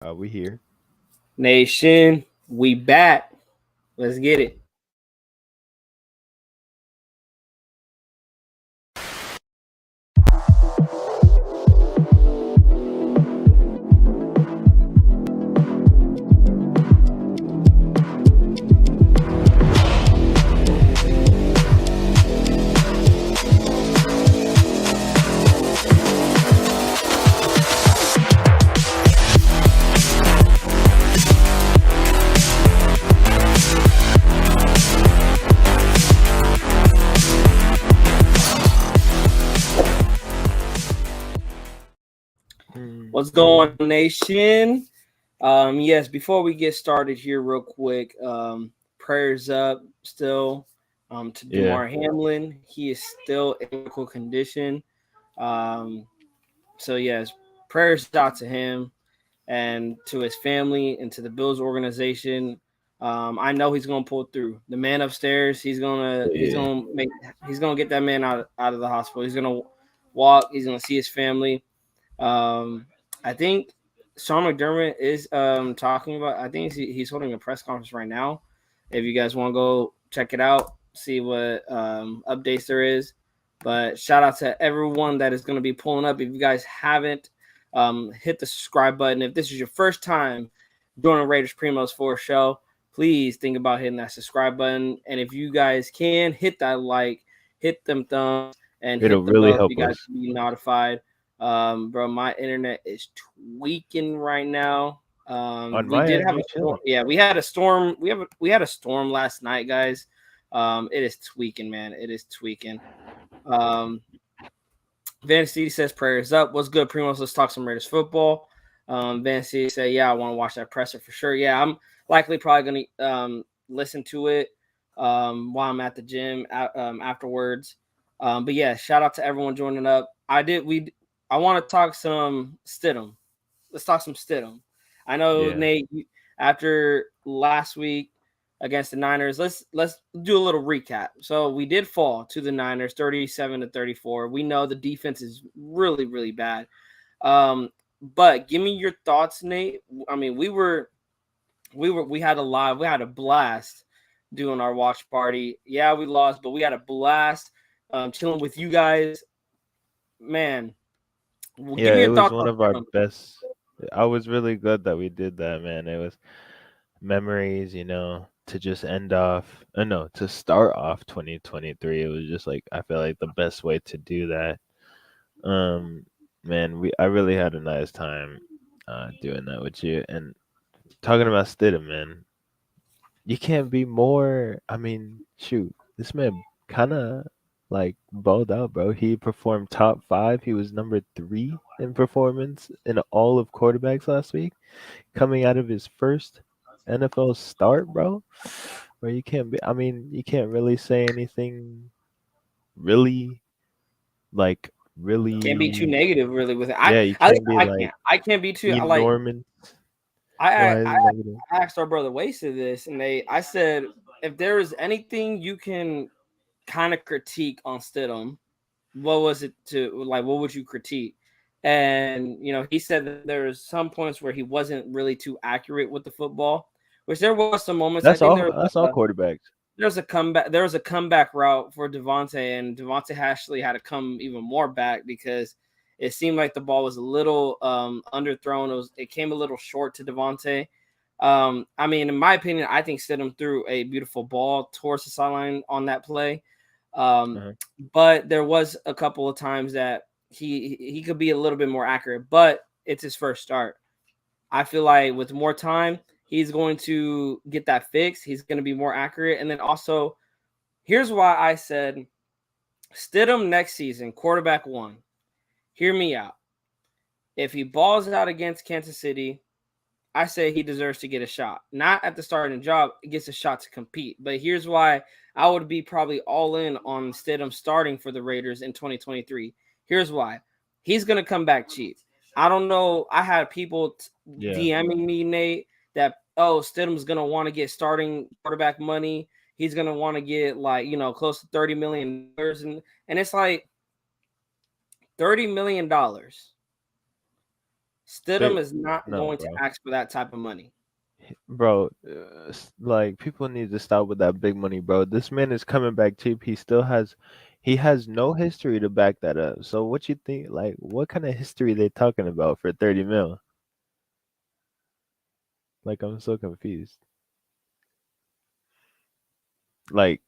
We here. Nation, we back. Let's get it. What's going on, Nation? Yes, before we get started here, real quick, prayers up still to Yeah. Damar Hamlin. He is still in critical condition. Um, so, yes, prayers out to him and to his family and to the Bills organization. I know he's gonna pull through. The man upstairs, Yeah. he's gonna get that man out of the hospital. He's gonna walk. He's gonna see his family. Um, I think Sean McDermott is talking about. I think he's holding a press conference right now. If you guys want to go check it out, see what updates there is. But shout out to everyone that is going to be pulling up. If you guys haven't, hit the subscribe button. If this is your first time joining Raiders Primos for a show, please think about hitting that subscribe button. And if you guys can, hit that like, hit them thumbs, and It'll hit the really bell so help you guys us. can be notified. Bro, my internet is tweaking right now. On We my did end, have we a storm. chilling. Yeah, we had a storm. We had a storm last night, guys. It is tweaking, man. It is tweaking. Um, Van City says prayers up. What's good, Primos? Let's talk some Raiders football. Van City say, yeah, I want to watch that presser for sure. Yeah, I'm likely probably gonna listen to it while I'm at the gym afterwards. But yeah, shout out to everyone joining up. I want to talk some Stidham. Let's talk some Stidham. I know Yeah. Nate, after last week against the Niners, let's do a little recap. So we did fall to the Niners 37-34. We know the defense is really bad. But give me your thoughts, Nate. I mean, we had a blast doing our watch party. Yeah, we lost, but we had a blast chilling with you guys. Man, well, give Yeah, me it your was thoughts one on of our Stidham. best. I was really glad that we did that, man. It was memories, to just end off, no, to start off 2023. It was just like, I feel like the best way to do that. Um, Man, I really had a nice time doing that with you. And talking about Stidham, man, you can't be more. I mean, shoot, this man kind of like balled out, bro. He performed top five. He was number three in performance in all of quarterbacks last week, coming out of his first NFL start, bro. Where you can't be. I mean, you can't really say anything really like Can't be too really. negative, really, with it. Yeah, you At least can't be like I can't be too. Like Norman I wise negative. asked our brother Wasted this, and I said if there is anything you can kind of critique on Stidham, what was it to like? What would you critique? And he said that there was some points where he wasn't really too accurate with the football, which there was some moments. I That's think all. That's all quarterbacks. there was a comeback. There was a comeback route for Devontae, and Devontae Ashley had to come even more back because it seemed like the ball was a little underthrown. It came a little short to Devontae. I mean, in my opinion, I think Stidham threw a beautiful ball towards the sideline on that play. Um, Uh-huh. but there was a couple of times that he could be a little bit more accurate, but it's his first start. I feel like with more time, he's going to get that fixed. He's going to be more accurate. And then also, here's why I said Stidham next season, quarterback one. Hear me out. If he balls out against Kansas City, I say he deserves to get a shot. Not at the starting job, he gets a shot to compete. But here's why I would be probably all in on Stidham starting for the Raiders in 2023. Here's why. He's going to come back cheap. I don't know. I had people Yeah. DMing me, Nate, that, oh, Stidham's going to want to get starting quarterback money. He's going to want to get like, close to $30 million. And it's like $30 million. Stidham They is not no, going to bro. ask for that type of money. Bro, like people need to stop with that big money, bro. This man is coming back cheap. He has no history to back that up. So what you think? Like, what kind of history they talking about for 30 mil? Like, I'm so confused. Like,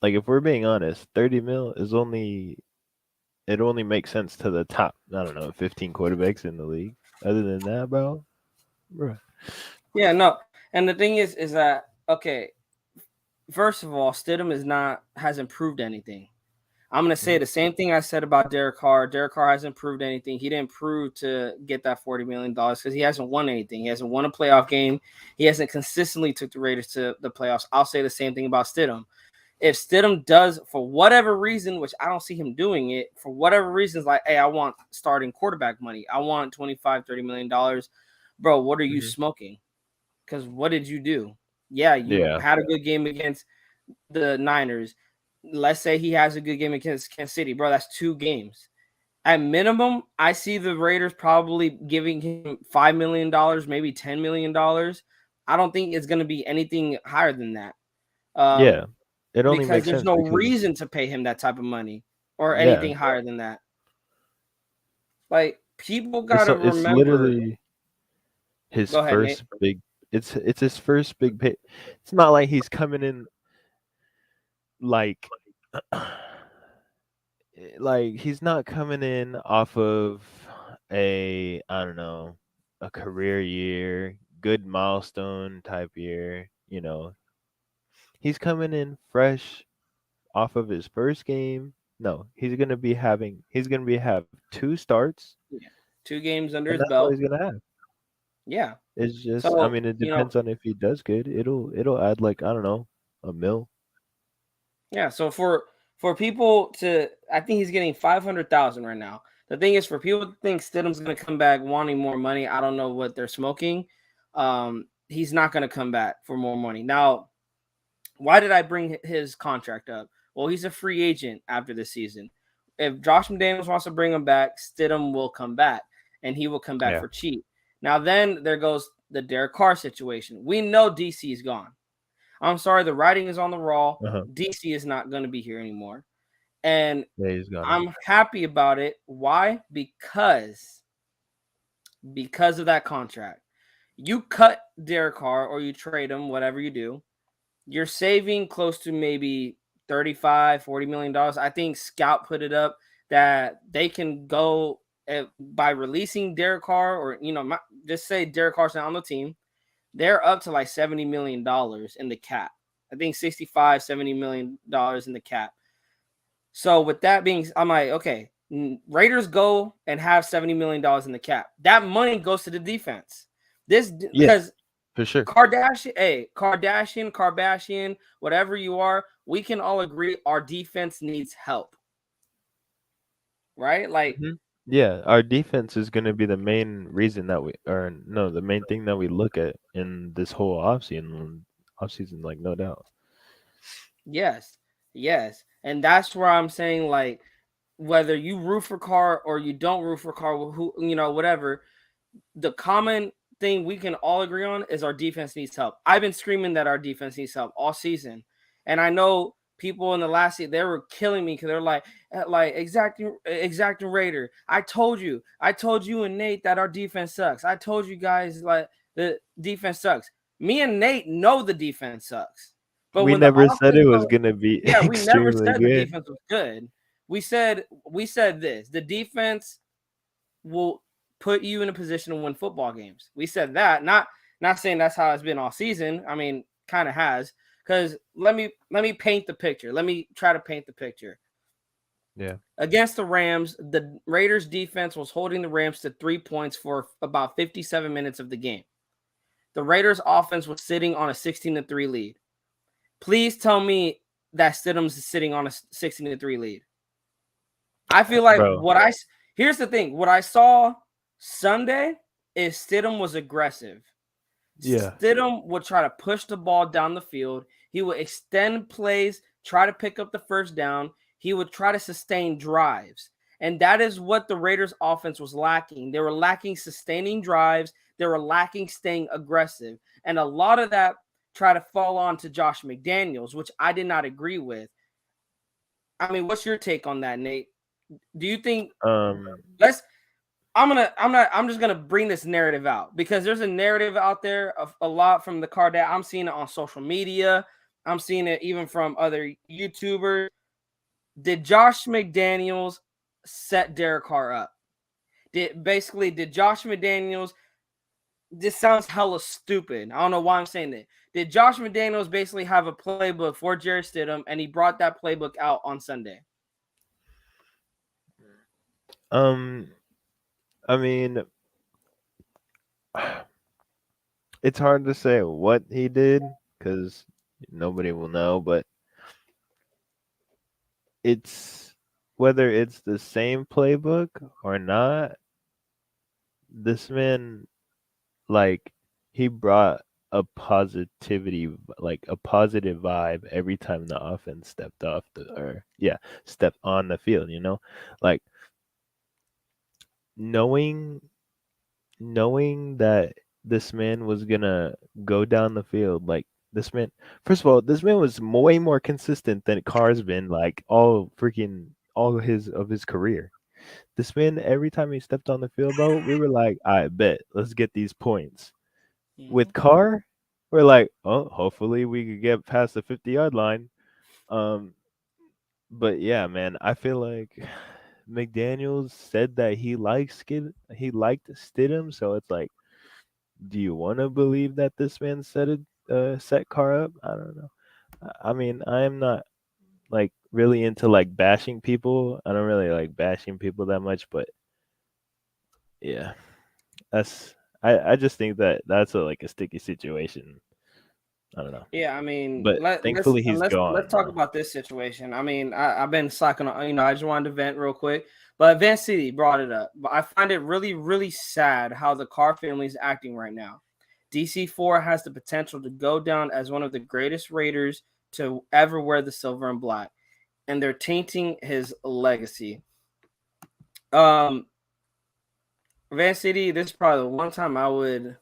like if we're being honest, 30 mil is only it only makes sense to the top. I don't know, 15 quarterbacks in the league. Other than that, bro. Yeah, no. And the thing is that okay, first of all, Stidham is not has improved anything. I'm gonna say Mhm. the same thing I said about Derek Carr. Derek Carr hasn't proved anything. He didn't prove to get that $40 million because he hasn't won anything. He hasn't won a playoff game. He hasn't consistently took the Raiders to the playoffs. I'll say the same thing about Stidham. If Stidham does, for whatever reason, which I don't see him doing it, for whatever reasons, like, hey, I want starting quarterback money. I want 25, $30 million. Bro, what are you Mhm. smoking? Because what did you do? Yeah, you Yeah. had a good game against the Niners. Let's say he has a good game against Kansas City, bro. That's 2 games. At minimum, I see the Raiders probably giving him $5 million, maybe $10 million. I don't think it's going to be anything higher than that, Yeah. It only because makes there's sense no because reason to pay him that type of money or yeah, anything higher than that. Like people got it's to it's remember. literally his Go ahead, Nate. first big it's his first big pay. It's not like he's coming in like like he's not coming in off of a I don't know, a career year, good milestone type year, you know. He's coming in fresh off of his first game. No, he's gonna be have two starts Yeah, 2 games under and his that's all belt. he's gonna have. Yeah. It's just I So mean it depends on if he does good. It'll add like I don't know, a mil. yeah. So for people to, I think he's getting 500,000 right now. The thing is, for people to think Stidham's going to come back wanting more money, I don't know what they're smoking. He's not going to come back for more money. Now, why did I bring his contract up? Well, he's a free agent after this season. If Josh McDaniels wants to bring him back, Stidham will come back, and he will come back Yeah. for cheap. Now, then there goes the Derek Carr situation. We know DC is gone. I'm sorry, the writing is on the wall. Uh-huh. DC is not going to be here anymore. And Yeah, he's gone. I'm happy about it. Why? Because of that contract. You cut Derek Carr or you trade him, whatever you do, you're saving close to maybe 35, $40 million. I think Scout put it up that they can go by releasing Derek Carr, or just say Derek Carr's not on the team. They're up to like $70 million in the cap. I think 65, $70 million in the cap. So with that being, I'm like, okay, Raiders go and have $70 million in the cap. That money goes to the defense. This Yeah, because for sure. Kardashian, whatever you are, we can all agree our defense needs help, right? Like, Mhm. Yeah, our defense is gonna be the main reason that we or no, the main thing that we look at in this whole offseason, like no doubt. yes, yes, and that's where I'm saying, like, whether you root for Carr or you don't root for Carr, who whatever, the common thing we can all agree on is our defense needs help. I've been screaming that our defense needs help all season, and I know people in the last year they were killing me because they're like exacting Raider. I told you and Nate that our defense sucks. I told you guys like the defense sucks. Me and Nate know the defense sucks, but We when the never said offense it was goes, gonna be yeah, we never extremely said the good. defense was good. We said this: the defense will put you in a position to win football games. We said that, not saying that's how it's been all season. I mean, kind of has. Because let me paint the picture. Let me try to paint the picture. Yeah. Against the Rams, the Raiders defense was holding the Rams to 3 points for about 57 minutes of the game. The Raiders offense was sitting on a 16-3 lead. Please tell me that Stidham's sitting on a 16-3 lead. I feel like Bro. here's the thing. What I saw Sunday is Stidham was aggressive. Yeah. Stidham would try to push the ball down the field. He would extend plays, try to pick up the first down. He would try to sustain drives. And that is what the Raiders offense was lacking. They were lacking sustaining drives. They were lacking staying aggressive. And a lot of that tried to fall on to Josh McDaniels, which I did not agree with. I mean, what's your take on that, Nate? Do you think Um, let's I'm just gonna bring this narrative out because there's a narrative out there of a lot from the card that I'm seeing it on social media. I'm seeing it even from other YouTubers. Did Josh McDaniels set Derek Carr up? Did Josh McDaniels? This sounds hella stupid. I don't know why I'm saying that. Did Josh McDaniels basically have a playbook for Jared Stidham, and he brought that playbook out on Sunday? um, I mean, it's hard to say what he did because nobody will know, but it's whether it's the same playbook or not, this man, like, he brought a positivity, like a positive vibe every time the offense stepped off the, or yeah, stepped on the field, like knowing knowing that this man was gonna go down the field, like this man, first of all, this man was way more consistent than Carr's been, like all his career. This man, every time he stepped on the field, bro, we were like, I bet, let's get these points. Mm-hmm. With Carr, we're like, oh, hopefully we could get past the 50-yard line. Um, but yeah, man, I feel like McDaniels said that he liked Stidham, so it's like, do you want to believe that this man set Carr up? I don't know. I mean, I am not like really into like bashing people. I don't really like bashing people that much, but yeah, that's I just think that that's like a sticky situation. I don't know, Yeah, I mean, but thankfully he's let's gone talk though. about this situation. I mean, I've been slacking on, I just wanted to vent real quick, but Van City brought it up. But I find it really, really sad how the Carr family is acting right now. DC4 has the potential to go down as one of the greatest Raiders to ever wear the silver and black, and they're tainting his legacy. Um, Van City, this is probably the one time I would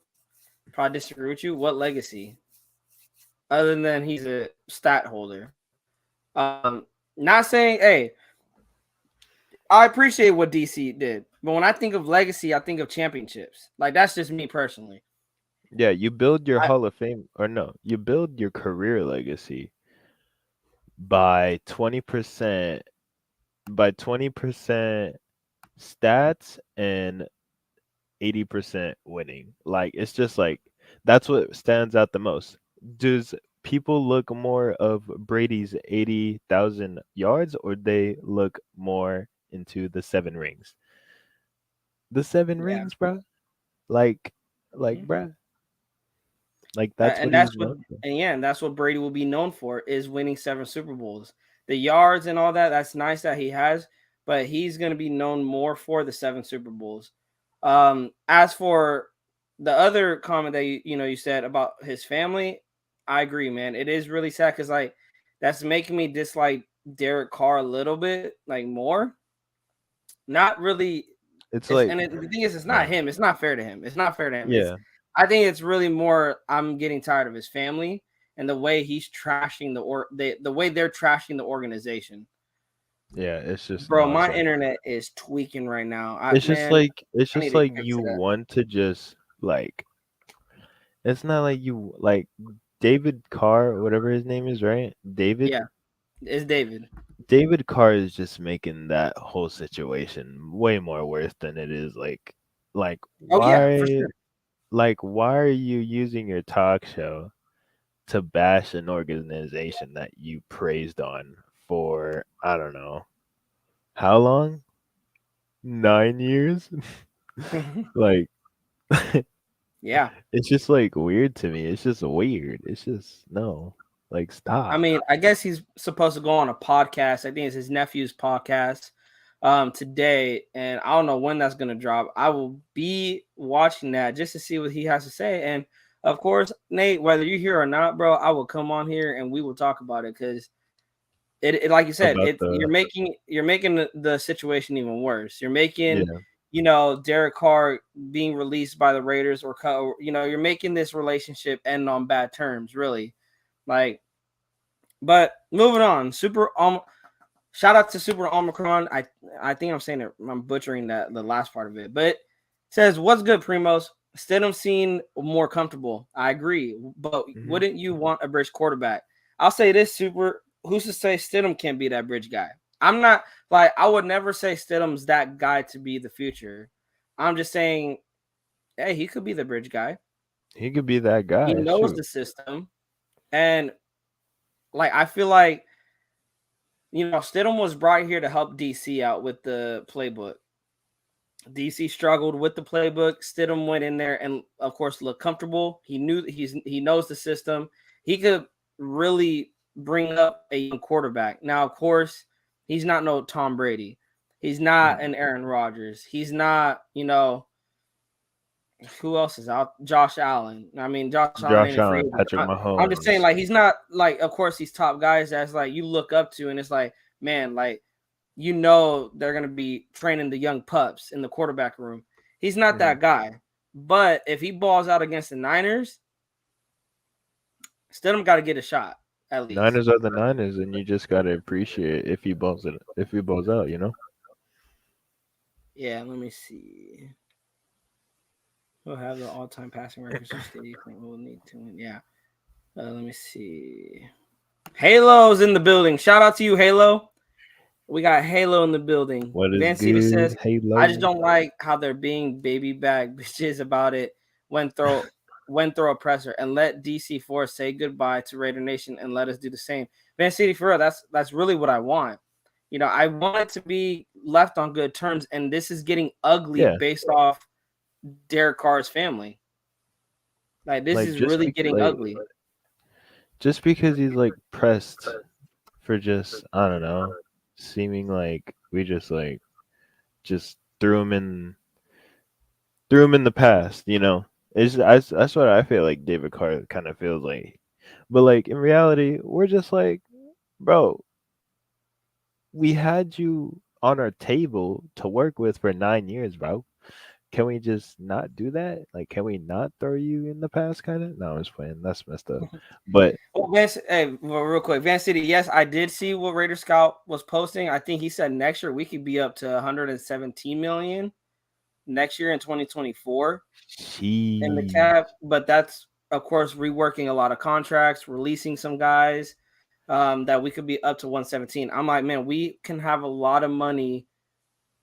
probably disagree with you. What legacy? Other than he's a stat holder. Not saying, hey, I appreciate what DC did, but when I think of legacy, I think of championships. Like that's just me personally. Yeah, you build your I, Hall of Fame, or no, you build your career legacy by 20%, by 20% stats and 80% winning. Like it's just like that's what stands out the most. Does people look more of Brady's 80,000 yards, or they look more into the 7 rings? The seven yeah, rings, bro. Like like mhm. bruh, like that's And what he's that's what, known for. and yeah, and that's what Brady will be known for is winning 7 Super Bowls. The yards and all that, that's nice that he has, but he's going to be known more for the 7 Super Bowls. As for the other comment that you said about his family, I agree, man. It is really sad because like that's making me dislike Derek Carr a little bit, like more. Not really. It's It's like and the thing is, it's not uh, him. It's not fair to him. It's not fair to him. It's yeah, I think it's really more. I'm getting tired of his family and the way he's trashing the way they're trashing the organization. yeah, it's just Bro, no, it's my like internet is tweaking right now. it's just Man, like it's I need just to like fix you it up. want to just like it's not like you like David Carr, whatever his name is, right? Yeah, it's David. David Carr is just making that whole situation way more worse than it is. Like Oh yeah, for sure. why are you using your talk show to bash an organization that you praised on for, I don't know, how long? 9 years? Like Yeah. it's just like weird to me. It's just weird. It's just no. Like I stop. mean, I guess he's supposed to go on a podcast. I think it's his nephew's podcast today, and I don't know when that's gonna drop. I will be watching that just to see what he has to say. And of course, Nate, whether you're here or not, bro, I will come on here and we will talk about it because like you said, about the you're making the situation even worse. You're making, yeah. Derek Carr being released by the Raiders, or you're making this relationship end on bad terms, really. Like, but moving on, shout out to Super Omicron. I think I'm butchering the last part of it, but it says, "What's good, Primos? Stidham seemed more comfortable. I agree, but Hmm. wouldn't you want a bridge quarterback?" I'll say this, Super. Who's to say Stidham can't be that bridge guy? I'm not like I would never say Stidham's that guy to be the future. I'm just saying, hey, he could be the bridge guy. He could be that He guy. knows Shoot. the system, and like I feel like Stidham was brought here to help DC out with the playbook. DC struggled with the playbook. Stidham went in there and, of course, looked comfortable. He knows the system. He could really bring up a young quarterback. Now, of course, he's not no Tom Brady. He's not Mm. an Aaron Rodgers. He's not, who else is out? Josh Allen. I mean, Josh Allen ain't Josh a free Allen, agent. Patrick I'm just saying, Mahomes. like, he's not like, of course, these top guys that's like you look up to, and it's like, man, like, they're gonna be training the young pups in the quarterback room. He's not Hmm. that guy. But if he balls out against the Niners, Stidham got to get a shot at least. Niners are the Niners, and you just gotta appreciate if he balls it, if he balls out. Yeah, let me see. We'll have the all-time passing records for Stidham. We'll need to win. Yeah. Let me see. Halo's in the building. Shout out to you, Halo. We got Halo in the building. What is Van City says, good? I just Halo. don't like how they're being baby bag bitches about it when throw a presser, and let DC Force say goodbye to Raider Nation and let us do the same. Van City, for real, that's really what I want. I want it to be left on good terms, and this is getting ugly Yeah, based off Derek Carr's family. Like, this like is really getting ugly. just because he's like pressed for just I don't know, seeming like we just threw him in the past. That's what I feel like David Carr kind of feels like. But like in reality, we're just like, bro, we had you on our table to work with for 9 years, bro. Can we just not do that? Like, can we not throw you in the past, kind of? No, I was playing. That's messed up. But Well, well, real quick, Van City. Yes, I did see what Raider Scout was posting. I think he said next year we could be up to 117 million next year in 2024 in the she, cap. But that's, of course, reworking a lot of contracts, releasing some guys, that we could be up to 117. I'm like, man, we can have a lot of money.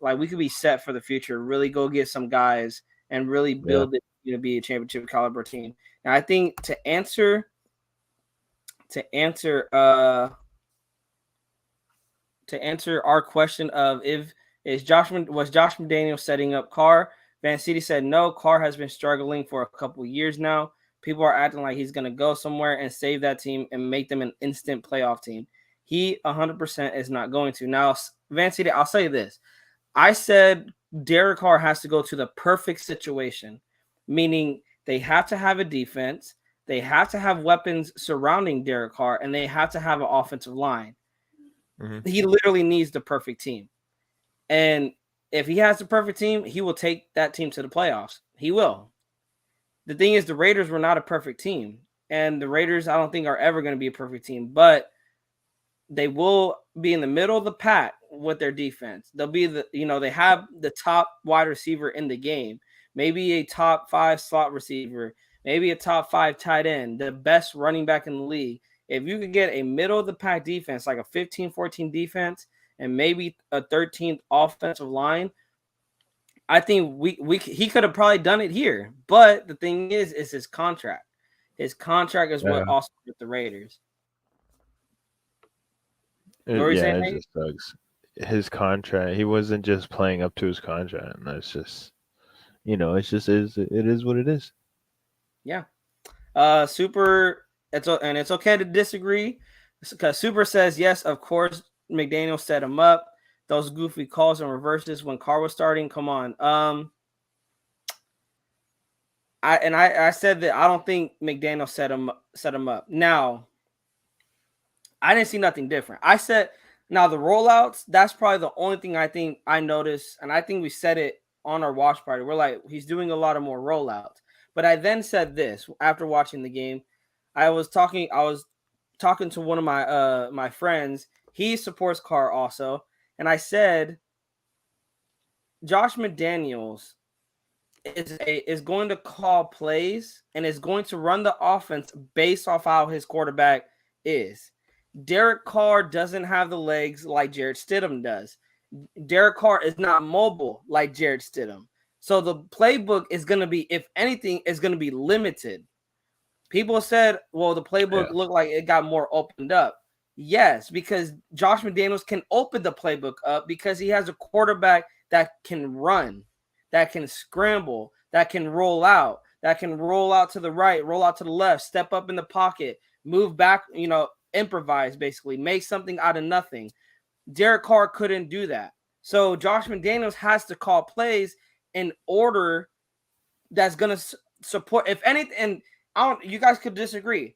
Like, we could be set for the future. Really go get some guys and really yeah, build it to be a championship caliber team. Now, I think to answer our question of if was Josh McDaniel setting up Carr, Van City said no. Carr has been struggling for a couple years now. People are acting like he's going to go somewhere and save that team and make them an instant playoff team. He 100% is not going to. Now, Van City, I'll say this. I said Derek Carr has to go to the perfect situation, meaning they have to have a defense, they have to have weapons surrounding Derek Carr, and they have to have an offensive line. hmm, He literally needs the perfect team. And if he has the perfect team, he will take that team to the playoffs. He will. The thing is, the Raiders were not a perfect team. And the Raiders, I don't think, are ever going to be a perfect team. But they will be in the middle of the pack with their defense. They'll be they have the top wide receiver in the game, maybe a top 5 slot receiver, maybe a top 5 tight end, the best running back in the league. If you could get a middle of the pack defense, like a 15-14 defense, and maybe a 13th offensive line, I think he could have probably done it here. But the thing is his contract. His contract is what yeah, also with the Raiders. What were you saying, yeah. It Nate? just sucks. His contract. He wasn't just playing up to his contract, and that's just it's just is it is what it is. Yeah. Super. It's okay to disagree, because Super says yes. Of course, McDaniel set him up. Those goofy calls and reverses when Carr was starting. Come on. I said that I don't think McDaniel set him up. Now, I didn't see nothing different. I said, now the rollouts, that's probably the only thing I think I noticed, and I think we said it on our watch party. We're like, he's doing a lot of more rollouts. But I then said this after watching the game. I was talking to one of my friends. He supports Carr also, and I said Josh McDaniels is going to call plays and is going to run the offense based off how his quarterback is. Derek Carr doesn't have the legs like Jared Stidham does. Derek Carr is not mobile like Jared Stidham. So the playbook is going to be, if anything, is going to be limited. People said, well, the playbook Yeah. looked like it got more opened up. Yes, because Josh McDaniels can open the playbook up because he has a quarterback that can run, that can scramble, that can roll out to the right, roll out to the left, step up in the pocket, move back, improvise basically, make something out of nothing. Derek Carr couldn't do that. So Josh McDaniels has to call plays in order that's going to support, if anything, and you guys could disagree.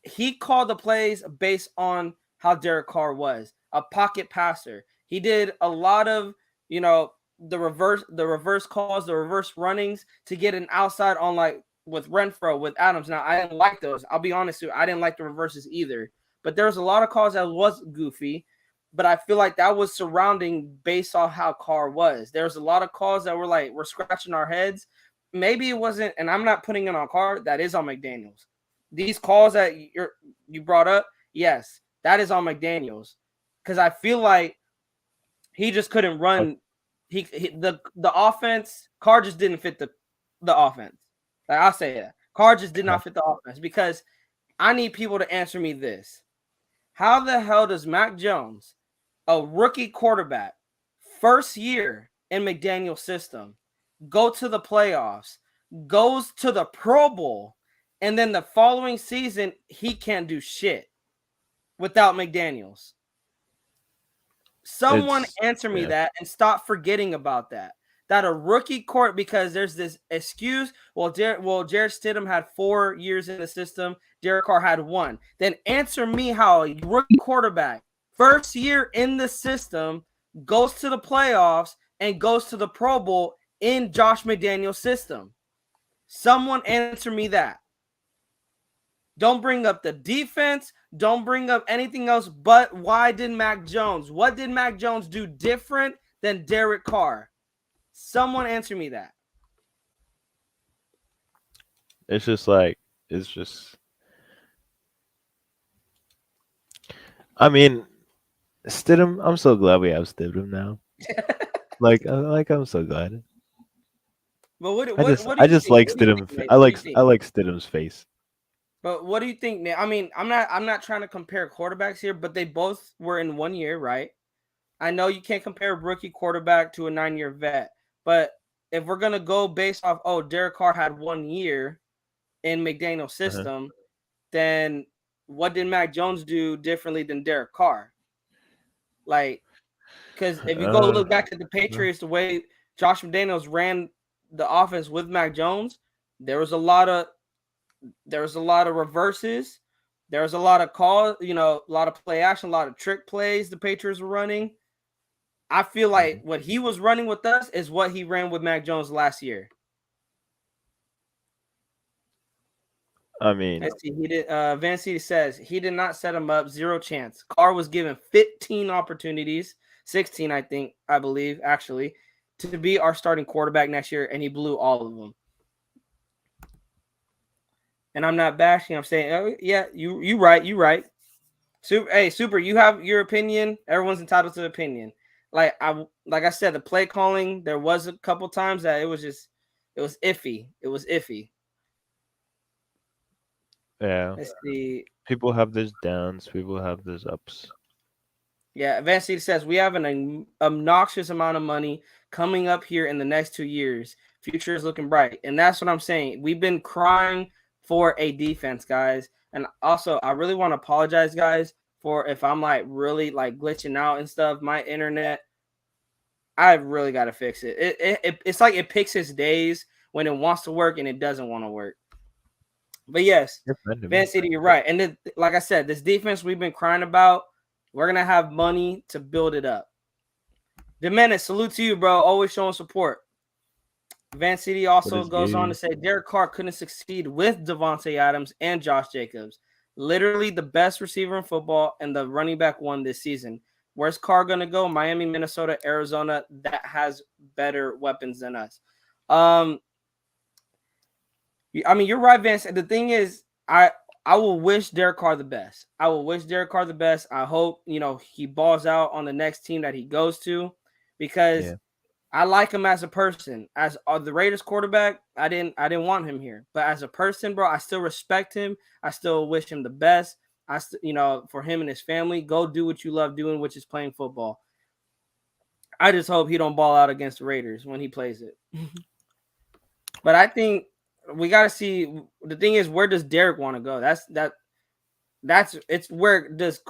He called the plays based on how Derek Carr was a pocket passer. He did a lot of, the reverse calls, the reverse runnings to get an outside on, like with Renfro, with Adams. Now I didn't like those. I'll be honest with you, I didn't like the reverses either. But there was a lot of calls that was goofy. But I feel like that was surrounding based on how Carr was. There was a lot of calls that were like we're scratching our heads. Maybe it wasn't, and I'm not putting it on Carr. That is on McDaniels. These calls that you brought up, yes, that is on McDaniels, because I feel like he just couldn't run. The offense, Carr just didn't fit the offense. Like, I'll say that Carr just did not fit the offense, because I need people to answer me this: how the hell does Mac Jones, a rookie quarterback, first year in McDaniel's system, go to the playoffs, goes to the Pro Bowl, and then the following season he can't do shit without McDaniels? Someone It's answer me yeah. that and stop forgetting about that. That a rookie court, because there's this excuse. Well, Jared Stidham had 4 years in the system. Derek Carr had 1. Then answer me how a rookie quarterback, first year in the system, goes to the playoffs and goes to the Pro Bowl in Josh McDaniel's system. Someone answer me that. Don't bring up the defense. Don't bring up anything else. But why did Mac Jones? What did Mac Jones do different than Derek Carr? Someone answer me that. It's just like it's just. I mean, Stidham. I'm so glad we have Stidham now. I'm so glad. But what I what just what do I you just think? like What do you Stidham. think, Nate? I What do you like think? I like Stidham's face. But what do you think, Nate? I mean, I'm not trying to compare quarterbacks here, but they both were in 1 year, right? I know you can't compare a rookie quarterback to a 9-year vet, but if we're gonna go based off, oh, Derek Carr had 1 year in McDaniel's Uh-huh. system, then what did Mac Jones do differently than Derek Carr? Like, because if you go Uh, look back at the Patriots, the way Josh McDaniels ran the offense with Mac Jones, there was a lot of reverses. There was a lot of calls, a lot of play action, a lot of trick plays the Patriots were running. I feel like mhm. what he was running with us is what he ran with Mac Jones last year. I mean, Let's see. He did. Van City says he did not set him up. Zero chance. Carr was given 15 opportunities, 16, I believe, actually, to be our starting quarterback next year, and he blew all of them. And I'm not bashing. I'm saying, oh yeah, you right, you right. Super, hey, super. You have your opinion. Everyone's entitled to opinion. Like I said, the play calling. There was a couple times that it was iffy. It was iffy. yeah. Let's see. People have those downs. People have those ups. Yeah, Advanced City says we have an obnoxious amount of money coming up here in the next 2 years. Future is looking bright, and that's what I'm saying. We've been crying for a defense, guys. And also, I really want to apologize, guys, for if I'm like really like glitching out and stuff. My internet, I really got to fix it. It's like it picks its days when it wants to work and it doesn't want to work. But yes, You're fun to Van me. City, you're right. And then, like I said, this defense we've been crying about, we're gonna have money to build it up. Demenis, salute to you, bro. Always showing support. Van City What also is goes on to good? say Derek Carr couldn't succeed with Devontae Adams and Josh Jacobs. Literally the best receiver in football and the running back one this season. Where's Carr going to go? Miami, Minnesota, Arizona, that has better weapons than us. I mean, you're right, Vance. The thing is, I will wish Derek Carr the best. I will wish Derek Carr the best. I hope, he balls out on the next team that he goes to, because Yeah, I like him as a person. As the Raiders quarterback, I didn't want him here. But as a person, bro, I still respect him. I still wish him the best. For him and his family, go do what you love doing, which is playing football. I just hope he don't ball out against the Raiders when he plays it. But I think we got to see. The thing is, where does Derek want to go? It's where does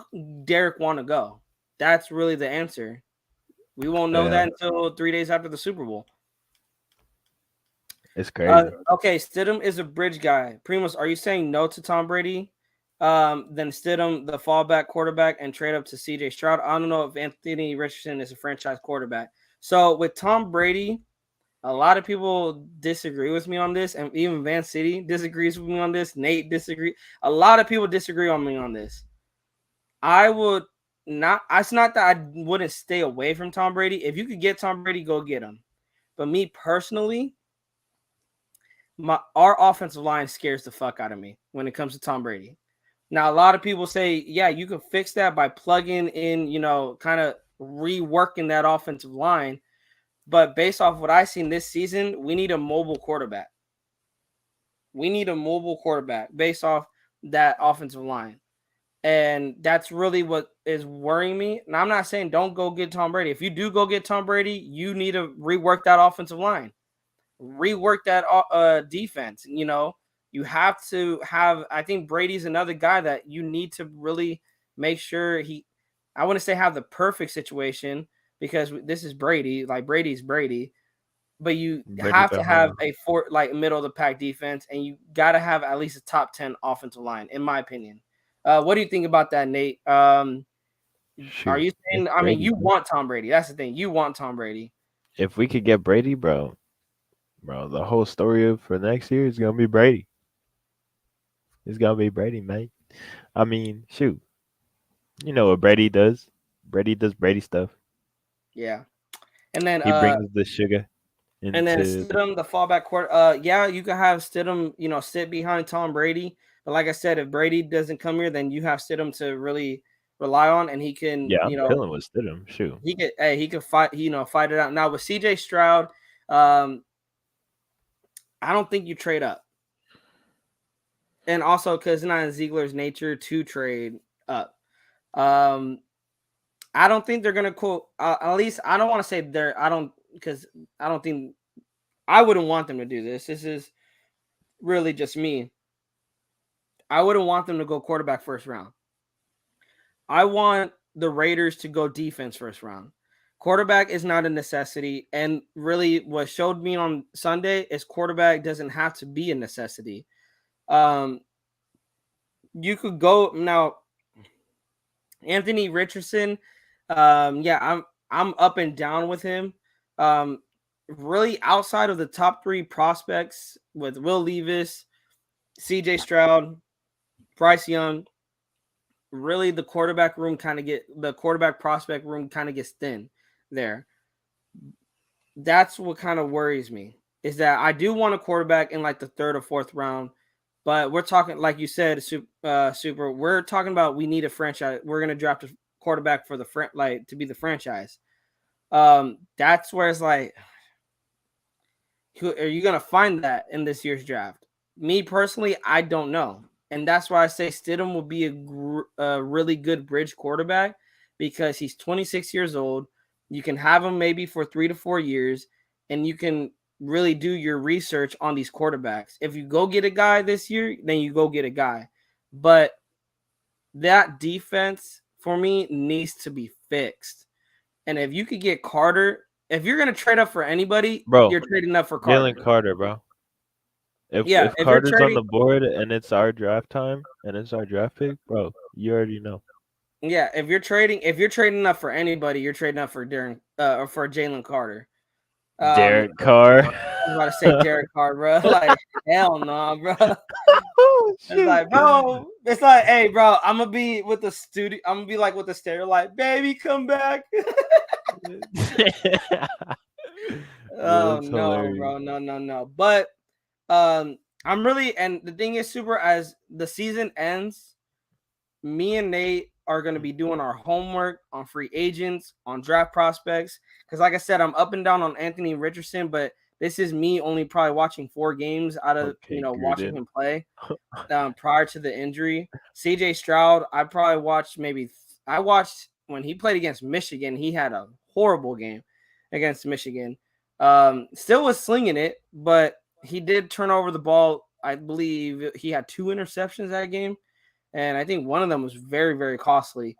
Derek want to go? That's really the answer. We won't know yeah, that until 3 days after the Super Bowl. it's crazy. Okay, Stidham is a bridge guy. Primus, are you saying no to Tom Brady? Then Stidham, the fallback quarterback, and trade up to CJ Stroud. I don't know if Anthony Richardson is a franchise quarterback. So with Tom Brady, a lot of people disagree with me on this, and even Van City disagrees with me on this. Nate disagree. A lot of people disagree on me on this. I would not. It's not that I wouldn't stay away from Tom Brady. If you could get Tom Brady, go get him. But me personally, our offensive line scares the fuck out of me when it comes to Tom Brady. Now, a lot of people say, yeah, you can fix that by plugging in, kind of reworking that offensive line. But based off what I've seen this season, we need a mobile quarterback. We need a mobile quarterback based off that offensive line. And that's really what is worrying me. And I'm not saying don't go get Tom Brady. If you do go get Tom Brady, you need to rework that offensive line, rework that defense. You have to have. I think Brady's another guy that you need to really make sure I wouldn't say have the perfect situation, because this is Brady. Like, Brady's Brady, but you Ready have to to have home. middle of the pack defense, and you got to have at least a top 10 offensive line, in my opinion. What do you think about that, Nate? Are Shoot, you it's saying? I mean, Brady, you bro. want Tom Brady. That's the thing. You want Tom Brady. If we could get Brady, bro, the whole story of for next year is gonna be Brady. It's gonna be Brady, mate. I mean, shoot, you know what Brady does? Brady does Brady stuff. Yeah. And then He brings the sugar into the. Stidham, the fallback court. Yeah, you can have Stidham, sit behind Tom Brady. But like I said, if Brady doesn't come here, then you have Stidham to really rely on, and he can, Yeah, I'm chilling with Stidham. Shoot, he could fight, fight it out. Now with CJ Stroud, um, I don't think you trade up. And also because it's not in Ziegler's nature to trade up. Um, I don't think they're gonna quote. At least I don't want to say they're. I don't, because I don't think I wouldn't want them to do this. This is really just me. I wouldn't want them to go quarterback first round. I want the Raiders to go defense first round. Quarterback is not a necessity, and really, what showed me on Sunday is quarterback doesn't have to be a necessity. Um, you could go now. Anthony Richardson, yeah, I'm up and down with him. Um, really, outside of the top three prospects with Will Levis, C.J. Stroud, Bryce Young, really the quarterback prospect room kind of gets thin there. That's what kind of worries me, is that I do want a quarterback in like the third or fourth round. But we're talking, like you said, super. We're talking about we need a franchise. We're gonna draft a quarterback for to be the franchise. That's where it's like, are you gonna find that in this year's draft? Me personally, I don't know, and that's why I say Stidham will be a really good bridge quarterback, because he's 26 years old. You can have him maybe for 3 to 4 years, and you can really do your research on these quarterbacks. If you go get a guy this year, then you go get a guy. But that defense for me needs to be fixed. And if you could get Carter, if you're going to trade up for anybody, bro. you're trading up for Jalen Carter. Carter, bro. Yeah, If if you're Carter's on trading, the board and it's our draft time and it's our draft pick, bro, you already know. yeah, if you're trading up for anybody, you're trading up for Darren or for Jalen Carter. Derek Carr. I was about to say Derek Carr, bro. Like, hell no, bro. Oh It's shit. like, bro, it's like, hey, bro, I'm gonna be with the studio. I'm gonna be like with the stereo, like, baby, come back. Oh That's no, hilarious. bro, no, no, no. But I'm really, and the thing is, super. As the season ends, me and Nate are going to be doing our homework on free agents, on draft prospects. Because, like I said, I'm up and down on Anthony Richardson, but this is me only probably watching 4 games out of Okay, watching Gruden. him play prior to the injury. CJ Stroud, I probably watched I watched when he played against Michigan. He had a horrible game against Michigan. Still was slinging it, but he did turn over the ball. I believe he had 2 interceptions that game, and I think one of them was very, very costly.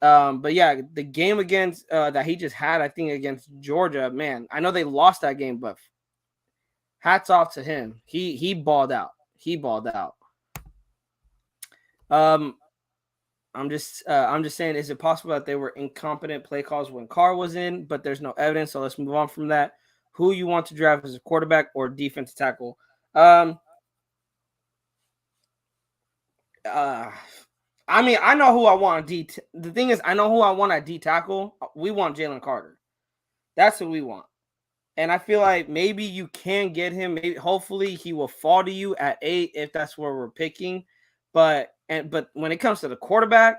But yeah, the game against that he just had, I think against Georgia, man, I know they lost that game, but hats off to him. He balled out. He balled out. Um, I'm just saying, is it possible that they were incompetent play calls when Carr was in, but there's no evidence? So let's move on from that. Who you want to draft as a quarterback or defensive tackle? Um, uh, I mean, I know who I want D. The thing is, I know who I want at D tackle. We want Jalen Carter. That's who we want. And I feel like maybe you can get him. Maybe hopefully he will fall to you at 8 if that's where we're picking. But when it comes to the quarterback,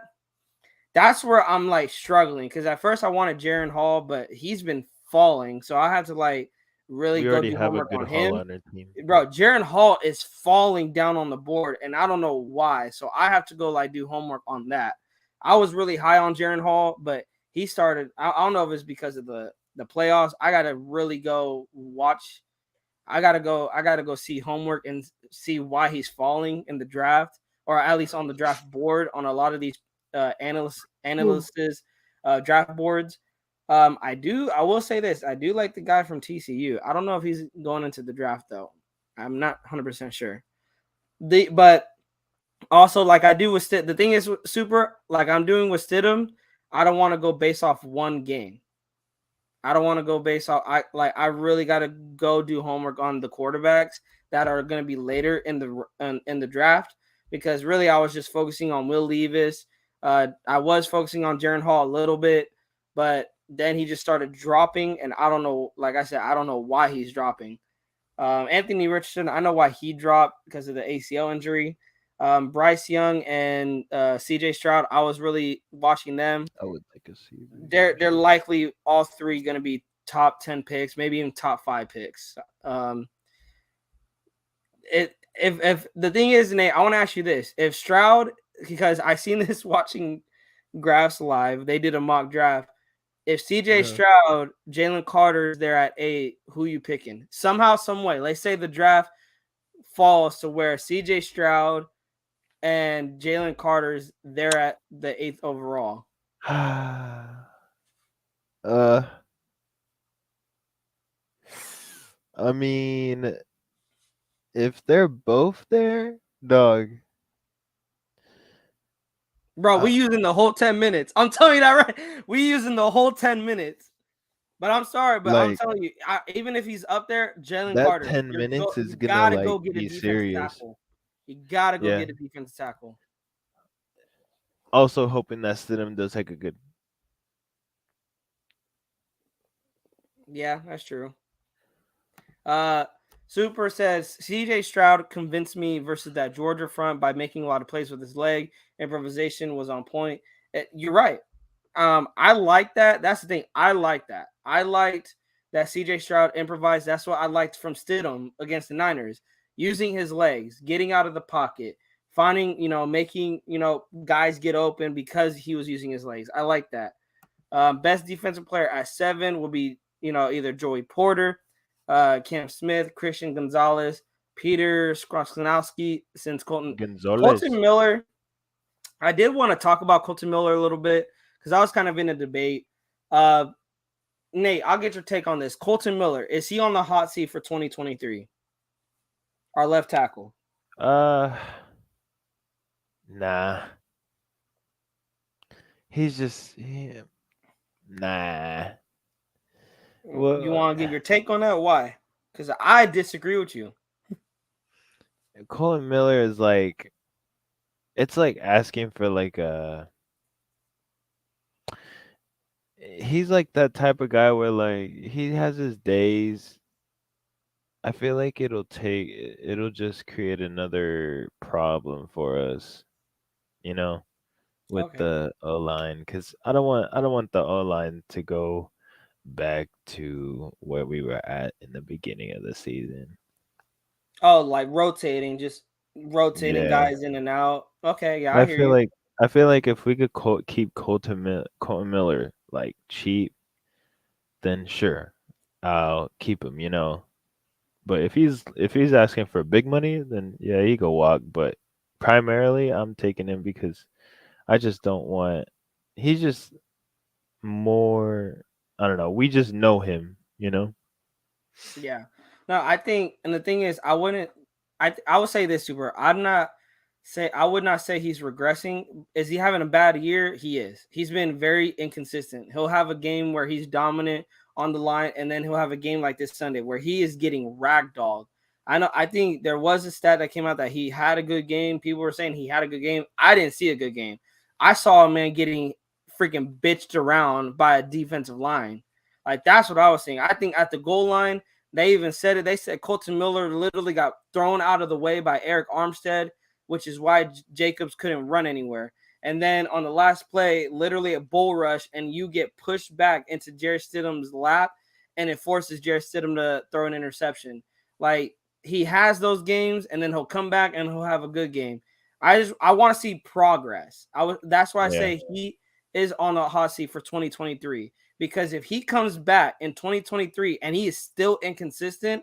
that's where I'm like struggling because at first I wanted Jaron Hall, but he's been falling, so I have to like really We go already do have a homework good on haul him. on our team. Bro, Jaron Hall is falling down on the board, and I don't know why. So I have to go like do homework on that. I was really high on Jaron Hall, but he started. I don't know if it's because of the playoffs. I gotta really go watch. I gotta go see homework and see why he's falling in the draft, or at least on the draft board on a lot of these analysts draft boards. I will say this. I do like the guy from TCU. I don't know if he's going into the draft though. I'm not 100% sure. But also like I do with the thing is super like I'm doing with Stidham. I don't want to go based off one game. I don't want to go based off. I really got to go do homework on the quarterbacks that are going to be later in the draft because really I was just focusing on Will Levis. I was focusing on Jaron Hall a little bit, but then he just started dropping, and I don't know. Like I said, I don't know why he's dropping. Anthony Richardson, I know why he dropped because of the ACL injury. Bryce Young and CJ Stroud, I was really watching them. I would like to see. They're likely all three going to be top 10 picks, maybe even top 5 picks. If the thing is, Nate, I want to ask you this: if Stroud, because I seen this watching Graphs live, they did a mock draft. If CJ Uh, Stroud, Jalen Carter's there at 8, who you picking? Somehow, some way. Let's say the draft falls to where CJ Stroud and Jalen Carter's there at the 8th overall. uh, I mean, if they're both there, dog. Bro, Uh, we using the whole 10 minutes. I'm telling you that right. We using the whole 10 minutes. But I'm sorry, but I'm like telling you, even if he's up there, Jalen that Carter, 10 minutes is you gonna gotta like go get a be defensive serious. tackle. You gotta go Yeah. get a defensive tackle. Also hoping that Stidham does like a good. Yeah, that's true. Uh, Super says CJ Stroud convinced me versus that Georgia front by making a lot of plays with his leg. Improvisation was on point. You're right. I like that. That's the thing. I like that. I liked that CJ Stroud improvised. That's what I liked from Stidham against the Niners, using his legs, getting out of the pocket, finding, making, guys get open because he was using his legs. I like that. Best defensive player at 7 will be, either Joey Porter, Cam Smith, Christian Gonzalez, Peter Skrosnowski, since Colton Gonzalez. Miller. I did want to talk about Colton Miller a little bit because I was kind of in a debate. Uh, Nate, I'll get your take on this. Colton Miller, is he on the hot seat for 2023? Our left tackle. Uh, nah. Nah. You Well, want to give your take on that? Why? Because I disagree with you. Colin Miller is like it's like asking for like a. He's like that type of guy where like he has his days. I feel like it'll just create another problem for us, you know, with Okay. the O line, because I don't want the O line to go back to where we were at in the beginning of the season. Oh, like rotating, just rotating Yeah, guys in and out. Okay, yeah, I I hear feel you. like I feel like if we could keep Colton Miller like cheap, then sure, I'll keep him, you know. But if he's asking for big money, then yeah, he go walk. But primarily, I'm taking him because I just don't want. He's just more. I don't know. We just know him, you know. Yeah. No, I think, and the thing is, I wouldn't. I would say this, super. I would not say he's regressing. Is he having a bad year? He is. He's been very inconsistent. He'll have a game where he's dominant on the line, and then he'll have a game like this Sunday where he is getting ragdolled. I know. I think there was a stat that came out that he had a good game. People were saying he had a good game. I didn't see a good game. I saw a man getting freaking bitched around by a defensive line. Like that's what I was saying. I think at the goal line they even said it. They said Colton Miller literally got thrown out of the way by Eric Armstead, which is why Jacobs couldn't run anywhere. And then on the last play, literally a bull rush, and you get pushed back into Jarrett Stidham's lap, and it forces Jarrett Stidham to throw an interception. Like he has those games, and then he'll come back and he'll have a good game. I want to see progress. That's why I Yeah, say he is on the hot seat for 2023 because if he comes back in 2023 and he is still inconsistent,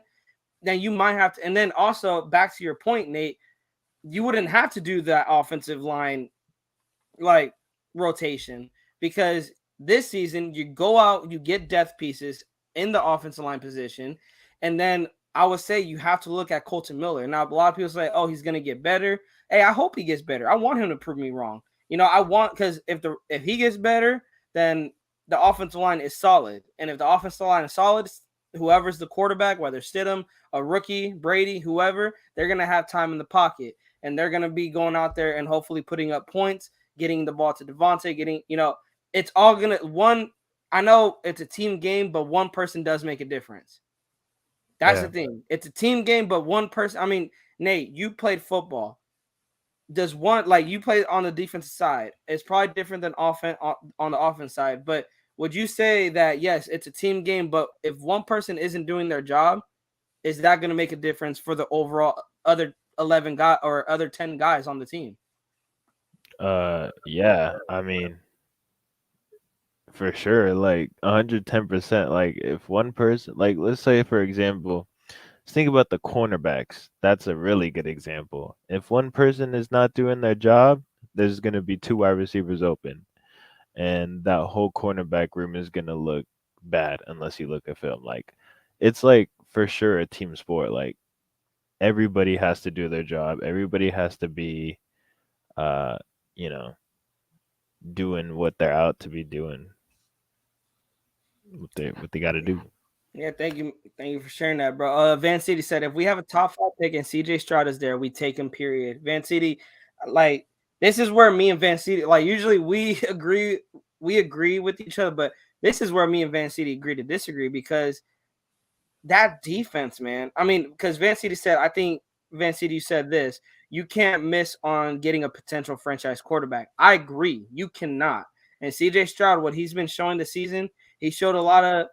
then you might have to. And then also back to your point, Nate, you wouldn't have to do that offensive line like rotation because this season you go out, you get depth pieces in the offensive line position, and then I would say you have to look at Colton Miller. Now, a lot of people say, "Oh, he's going to get better." Hey, I hope he gets better. I want him to prove me wrong. I want because if he gets better, then the offensive line is solid, and if the offensive line is solid, whoever's the quarterback, whether Stidham, a rookie, Brady, whoever, they're going to have time in the pocket, and they're going to be going out there and hopefully putting up points, getting the ball to Devontae, it's all gonna one. I know it's a team game, but one person does make a difference. That's the yeah. thing. It's a team game, but one person. I mean, Nate, you played football. Does one like you played on the defensive side? It's probably different than on the offense side. But would you say that yes, it's a team game, but if one person isn't doing their job, is that going to make a difference for the overall other 11 guy or other 10 guys on the team? Yeah. I mean, for sure, like 110%. Like if one person, like let's say for example, let's think about the cornerbacks. That's a really good example. If one person is not doing their job, there's gonna be two wide receivers open, and that whole cornerback room is gonna look bad unless you look at film. Like it's like for sure a team sport. Like everybody has to do their job. Everybody has to be uh, you know, doing what they're out to be doing, what they gotta do. Yeah, thank you for sharing that, bro. Van City said if we have a top five pick and CJ Stroud is there, we take him. Period. Van City, like this is where me and Van City, like usually we agree with each other, but this is where me and Van City agree to disagree because that defense, man. I mean, because Van City said, I think Van City you said this, you can't miss on getting a potential franchise quarterback. I agree, you cannot. And CJ Stroud, what he's been showing this season, he showed a lot of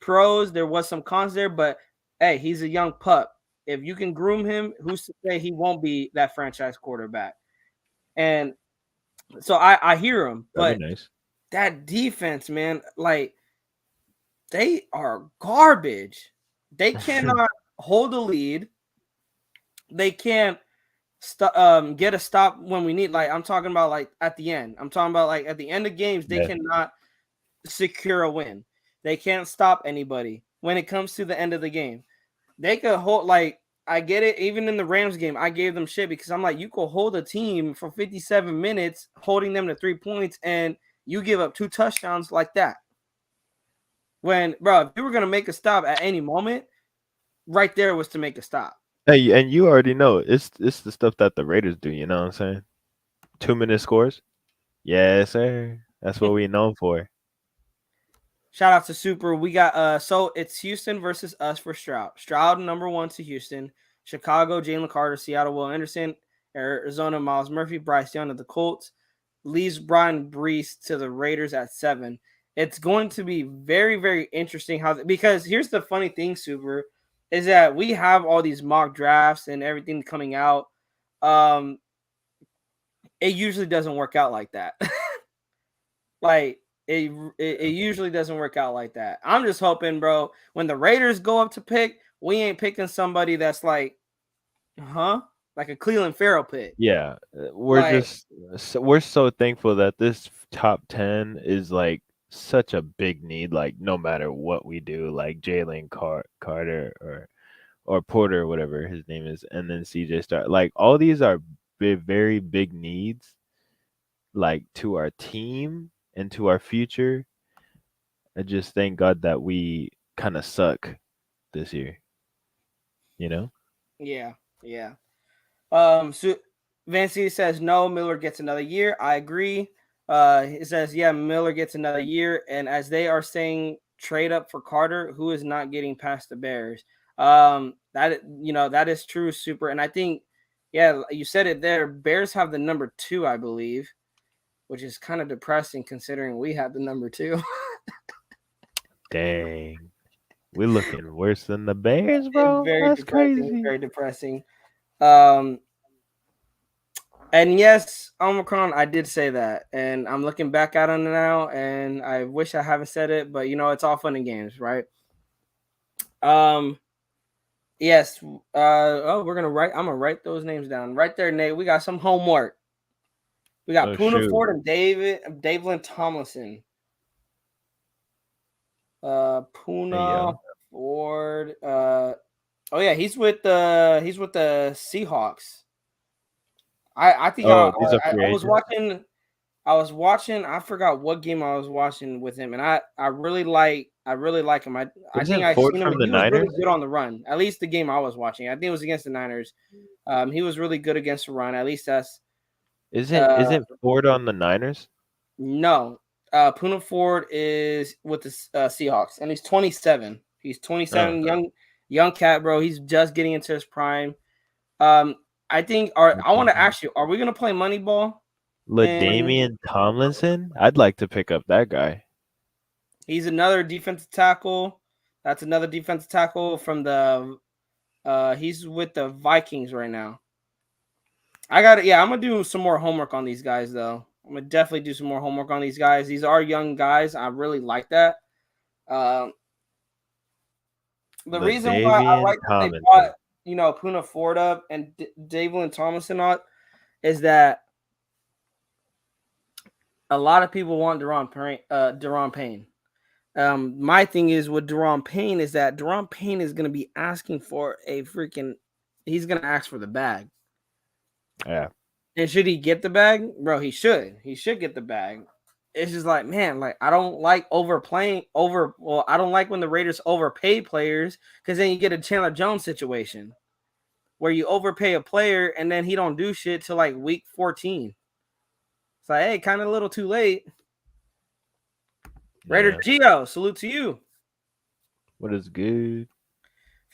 pros. There was some cons there, but hey, he's a young pup. If you can groom him, who's to say he won't be that franchise quarterback? And so I hear him, That'd but be nice. that defense, man, like they are garbage. They cannot hold a lead. They can't get a stop when we need. Like I'm talking about, like at the end. I'm talking about like at the end of games, they Yeah. cannot secure a win. They can't stop anybody when it comes to the end of the game. They could hold like I get it. Even in the Rams game, I gave them shit because I'm like, you could hold a team for 57 minutes, holding them to 3 points, and you give up 2 touchdowns like that. When, bro, if you were gonna make a stop at any moment, right there was to make a stop. Hey, and you already know it's the stuff that the Raiders do. You know what I'm saying? 2 minute scores. Yes, sir. That's what we known for. Shout out to Super. We got so it's Houston versus us for Stroud. Stroud number 1 to Houston. Chicago, Jalen Carter, Seattle, Will Anderson, Arizona, Miles Murphy, Bryce Young to the Colts, leaves Brian Brees to the Raiders at 7. It's going to be very, very interesting because here's the funny thing, Super, is that we have all these mock drafts and everything coming out. Um, it usually doesn't work out like that. Like it usually doesn't work out like that. I'm just hoping, bro, when the Raiders go up to pick, we ain't picking somebody that's like, like a Cleveland Farrell pick. Yeah, Like, we're so thankful that this top 10 is like such a big need. Like no matter what we do, like Carter or Porter, whatever his name is, and then CJ Star. Like all these are very big needs, like to our team and to our future. I just thank God that we kind of suck this year. You know? yeah, yeah. So Vancy says no. Miller gets another year. I agree. It says yeah, Miller gets another year, and as they are saying, trade up for Carter, who is not getting past the Bears. That is true, Super, and I think, yeah, you said it there. Bears have the number 2, I believe, which is kind of depressing considering we have the number 2. Dang, we're looking worse than the Bears, It's bro. very That's depressing. crazy. Very depressing. Um, And yes, Omicron, I did say that, and I'm looking back at it now, and I wish I haven't said it, but it's all fun and games, right? Um, yes. We're gonna write. I'm gonna write those names down right there, Nate. We got some homework. We got Oh Puna shoot. Ford and Davelin Tomlinson. Hey Puna yo. Ford. Oh yeah, he's with the Seahawks. I think Oh, these are free I was agents. watching. I was watching. I forgot what game I was watching with him, and I really like him. I think Isn't I Ford seen him. from the He was really Niners? good on the run. At least the game I was watching. I think it was against the Niners. He was really good against the run. At least that's Isn't uh isn't Ford on the Niners? no. Puna Ford is with the Seahawks, and he's 27. He's Oh, 27, young cat, bro. He's just getting into his prime. Um, I think. I want to ask you: are we gonna play Moneyball? And LaDainian Tomlinson? I'd like to pick up that guy. he's another defensive tackle. That's another defensive tackle from the. He's with the Vikings right now. I got it. Yeah, I'm gonna do some more homework on these guys though. I'm gonna definitely do some more homework on these guys. These are young guys. I really like that. Um, the reason why I LaDavian like that they brought Tomlinson. Puna Ford up and David Thomason up is that a lot of people want Deron Payne. My thing is with Deron Payne is that Deron Payne is going to be asking for a freaking. He's going to ask for the bag. Yeah. And should he get the bag, bro? He should. He should get the bag. It's just like, man, like I don't like overplaying over. Well, I don't like when the Raiders overpay players because then you get a Chandler Jones situation where you overpay a player and then he don't do shit till like week 14. It's like, hey, kind of a little too late. Raider Yeah. Geo, salute to you. What is good?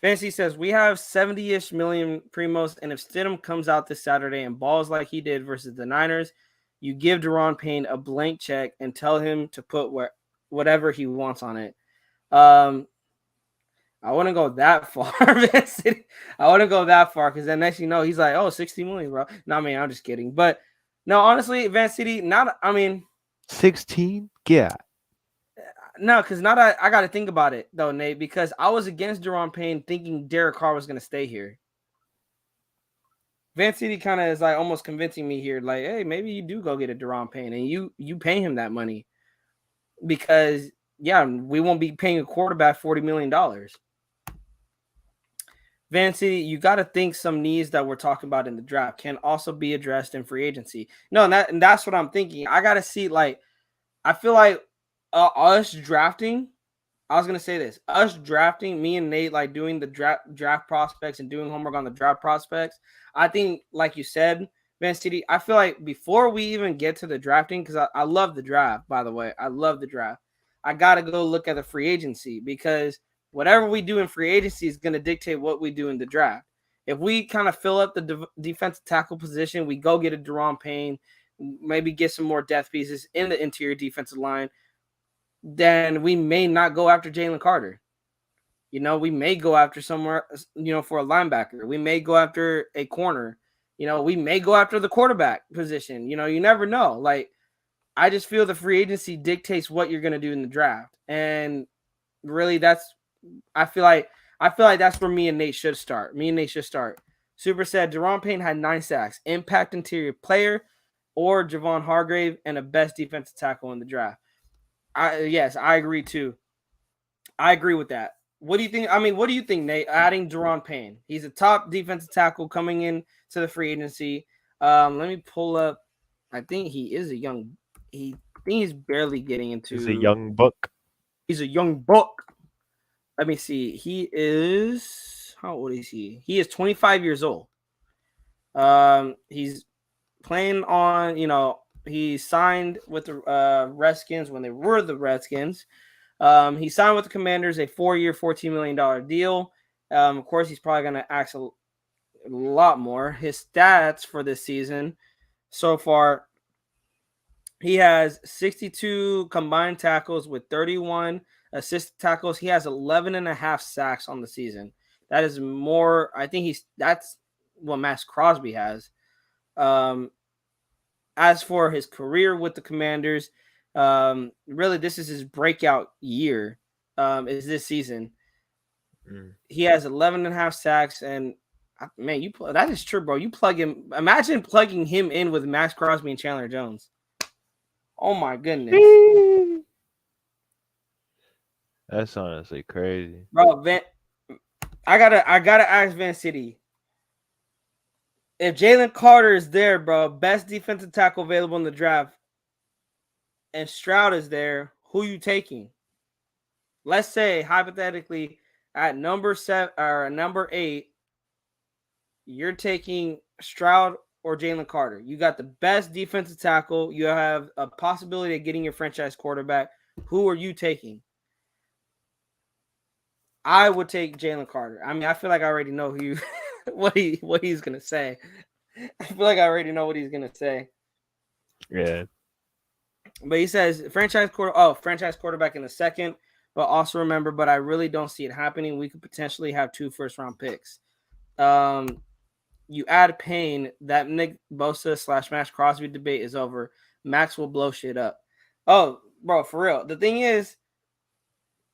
Fancy says we have 70-ish million Primos, and if Stidham comes out this Saturday and balls like he did versus the Niners, you give Deron Payne a blank check and tell him to put whatever he wants on it. Um, I wouldn't go that far, Fancy. I wouldn't go that far because then next you know he's like, oh, 60 million, bro. No, I mean, I'm just kidding. But no, honestly, Van City, not. I mean, 16? Yeah. no, because now that I got to think about it though, Nate, because I was against Deron Payne, thinking Derek Carr was going to stay here. Van City kind of is like almost convincing me here, like, hey, maybe you do go get a Deron Payne and you pay him that money because yeah, we won't be paying a quarterback $40 million. Vancy, you got to think some needs that we're talking about in the draft can also be addressed in free agency. No, and that's what I'm thinking. I got to see, like, I feel like us drafting. I was gonna say this: us drafting, me and Nate, like doing the draft prospects and doing homework on the draft prospects. I think, like you said, Van City. I feel like before we even get to the drafting, because I love the draft. By the way, I love the draft. I gotta go look at the free agency because whatever we do in free agency is gonna dictate what we do in the draft. If we kind of fill up the defensive tackle position, we go get a Deron Payne, maybe get some more depth pieces in the interior defensive line, then we may not go after Jalen Carter. We may go after somewhere, for a linebacker. We may go after a corner. We may go after the quarterback position. You never know. Like, I just feel the free agency dictates what you're going to do in the draft. And really, I feel like that's where me and Nate should start. Super said Deron Payne had 9 sacks, impact interior player, or Javon Hargrave, and a best defensive tackle in the draft. Yes, I agree too. I agree with that. What do you think? I mean, what do you think, Nate? Adding Deron Payne, he's a top defensive tackle coming in to the free agency. Let me pull up. I think he is a young. I think he's barely getting He's a into. young buck. He's a young buck. Let me see. He is, how old is he? He is 25 years old. He's playing on. He signed with the Redskins when they were the Redskins. He signed with the Commanders a 4-year, $14 million deal. Of course, he's probably going to ask a lot more. His stats for this season so far, he has 62 combined tackles with 31 assist tackles. He has 11 and a half sacks on the season. That is more. I think that's what Max Crosby has. Um, as for his career with the Commanders, really, this is his breakout year. Is this season? He has 11 and a half sacks, and man, that is true, bro. You plug him. Imagine plugging him in with Max Crosby and Chandler Jones. Oh my goodness, Mm. That's honestly crazy. bro. I gotta ask Van City. If Jalen Carter is there, bro, best defensive tackle available in the draft, and Stroud is there, who you taking? Let's say hypothetically at number 7 or number 8, you're taking Stroud or Jalen Carter. You got the best defensive tackle. You have a possibility of getting your franchise quarterback. Who are you taking? I would take Jalen Carter. I mean, I feel like I already know what he's gonna say. I feel like I already know what he's gonna say. Yeah. But he says franchise quarterback in the second. But also remember, but I really don't see it happening. We could potentially have 2 first-round picks. You add Payne, that Nick Bosa / Max Crosby debate is over. Max will blow shit up. Oh, bro, for real. The thing is,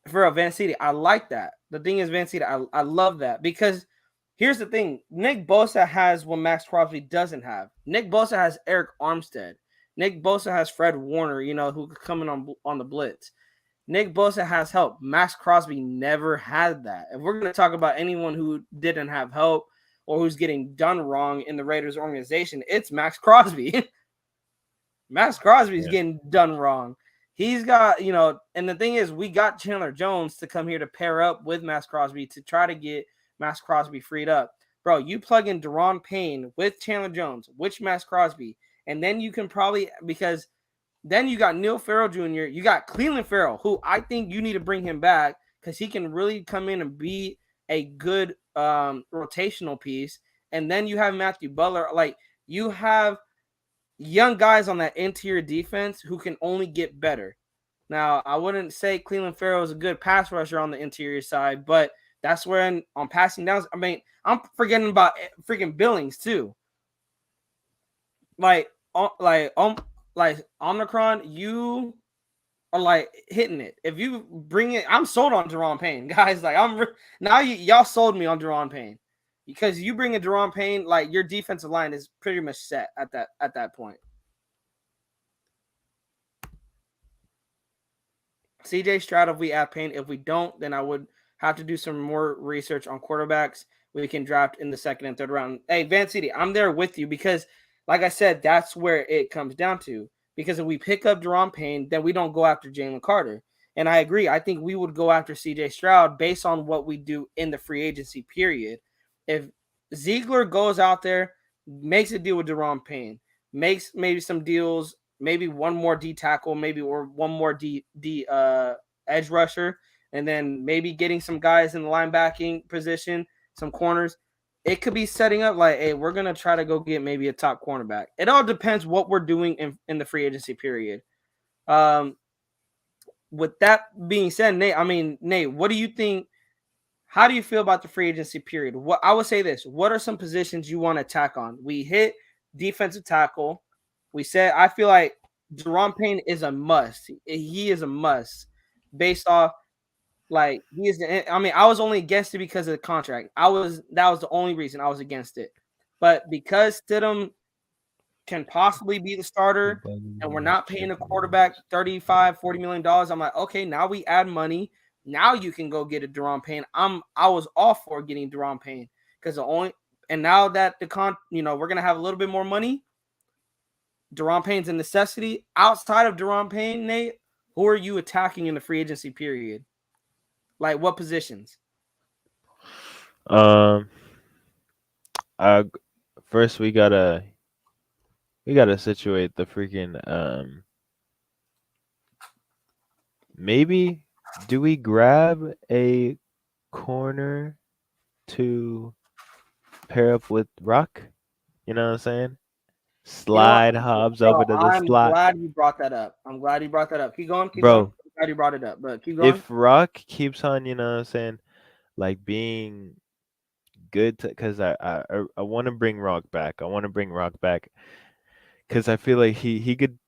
for real, Van City, I like that. The thing is, Van City, I love that because here's the thing. Nick Bosa has what Max Crosby doesn't have. Nick Bosa has Eric Armstead. Nick Bosa has Fred Warner, who could come in on the blitz. Nick Bosa has help. Max Crosby never had that. If we're going to talk about anyone who didn't have help or who's getting done wrong in the Raiders organization, it's Max Crosby. Max Crosby's Yeah. getting done wrong. He's got, and the thing is, we got Chandler Jones to come here to pair up with Max Crosby to try to get Max Crosby freed up. Bro, you plug in Deron Payne with Chandler Jones, with Max Crosby, and then you can probably, because then you got Neil Farrell Jr., you got Cleveland Farrell, who I think you need to bring him back because he can really come in and be a good rotational piece. And then you have Matthew Butler. Like, you have young guys on that interior defense who can only get better. Now, I wouldn't say Cleveland Farrell is a good pass rusher on the interior side, but that's where on passing downs, I mean, I'm forgetting about freaking Billings too. Like Omicron, you are like hitting it. If you bring it, I'm sold on Deron Payne, guys. Like now, y'all sold me on Deron Payne because you bring a Deron Payne, like your defensive line is pretty much set at that point. CJ Stroud, if we add Payne, if we don't, then I would have to do some more research on quarterbacks. we can draft in the second and third round. Hey, Van City, I'm there with you because, like I said, that's where it comes down to. Because if we pick up Deron Payne, then we don't go after Jalen Carter. And I agree. I think we would go after CJ Stroud based on what we do in the free agency period. If Ziegler goes out there, makes a deal with Deron Payne, makes maybe some deals, maybe one more D tackle, maybe or one more D edge rusher, and then maybe getting some guys in the linebacking position, some corners. It could be setting up like, hey, we're gonna try to go get maybe a top cornerback. It all depends what we're doing in the free agency period. Um, with that being said, Nate, what do you think? How do you feel about the free agency period? What I would say this: what are some positions you want to attack on? We hit defensive tackle. We said I feel like Deron Payne is a must. He is a must based off like he is. I mean, I was only against it because of the contract. That was the only reason I was against it. But because Stidham can possibly be the The starter and we're Buccaneers, not paying a quarterback Jaguars. 35, $40 million, I'm like, okay, now we add money. Now you can go get a Deron Payne. I was all for getting Deron Payne because the only and now that we're gonna have a little bit more money. Deron Payne's a necessity. Outside of Deron Payne, Nate, who are you attacking in the free agency period? Like what positions? Um, I first we gotta situate the freaking maybe do we grab a corner to pair up with Rock? You know what I'm saying? You know what, Slide Hobbs bro? over to the I'm slot. glad you brought that up. I'm glad you brought that up. Keep going, keep going. Bro, I'm glad you brought it up, but keep going. if Rock keeps on, you know what I'm saying, like being good to, cuz I want to bring Rock back. I want to bring Rock back cuz I feel like he could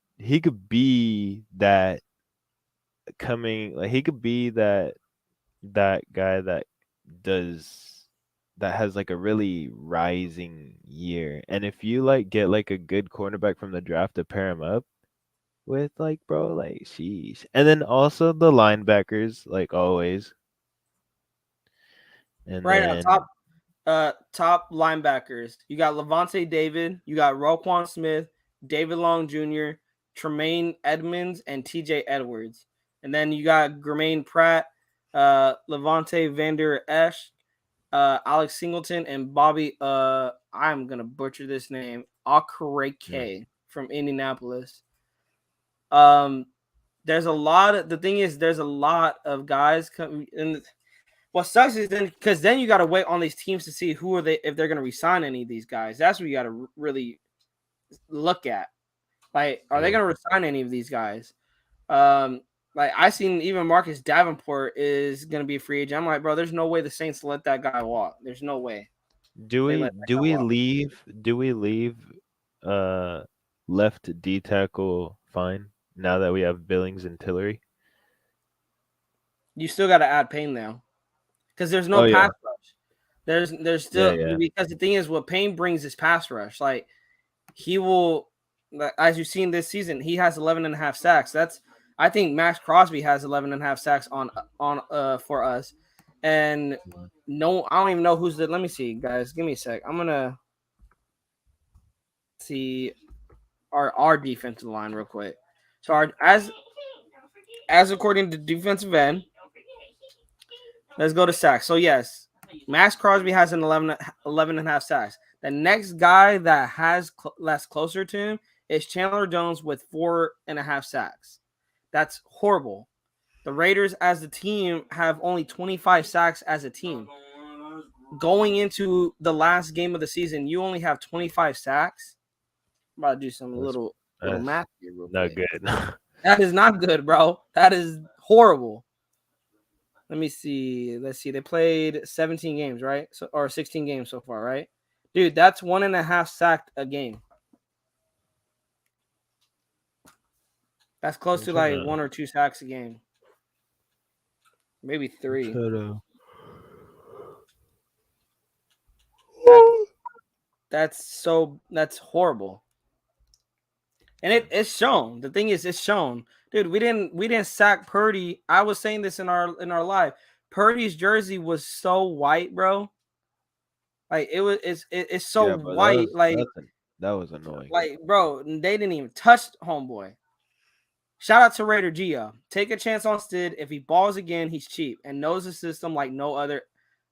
be that coming like he could be that guy that does that has like a really rising year. And if you like get like a good cornerback from the draft to pair him up with, like, bro, like, sheesh. And then also the linebackers, like always. And Right now, then top linebackers. You got Levante David, you got Roquan Smith, David Long Jr., Tremaine Edmonds, and TJ Edwards. And then you got Jermaine Pratt, Levante Vander Esch, Alex Singleton, and Bobby I'm gonna butcher this name, mm, Okereke from Indianapolis. Um there's a lot of the thing is there's a lot of guys coming in. What sucks is then because then you got to wait on these teams to see who are they if they're going to resign any of these guys. That's what you got to really look at. Like, are they yeah. going to resign any of these guys? Um, like I seen even Marcus Davenport is going to be a free agent. I'm like, bro, there's no way the Saints let that guy walk. There's no way Do they we let that do guy we walk. leave do we leave uh left D tackle fine now that we have Billings and Tillery? You still got to add Payne now because there's no Oh yeah. pass rush. There's Yeah, still yeah. because the thing is what Payne brings is pass rush. Like he will, as you've seen this season, he has 11 and a half sacks. That's, I think Max Crosby has 11 and a half sacks on for us. And Mhm. no, I don't even know who's the, let me see, guys. Give me a sec. I'm going to see our defensive line real quick. So as according to defensive end, let's go to sacks. So yes, Max Crosby has an 11 and a half sacks. The next guy that has less closer to him is Chandler Jones with 4.5 sacks. That's horrible. The Raiders as a team have only 25 sacks as a team. Going into the last game of the season, you only have 25 sacks. I'm about to do some That's little that's math here real not quick. good. That is not good, bro. That is horrible. Let me see. Let's see. They played 17 games, right? So or 16 games so far, right? Dude, that's 1.5 sacked a game. That's close I'm to trying like to 1 or 2 sacks a game, maybe I'm three. trying to That that's horrible, and it's shown. The thing is, it's shown, dude. We didn't sack Purdy. I was saying this in our live. Purdy's jersey was so white, bro. Like it's so Yeah, bro. That white. was Like that's that was annoying. bro, they didn't even touch homeboy. Shout out to Raider Gia. Take a chance on Stid. If he balls again, he's cheap and knows the system like no other.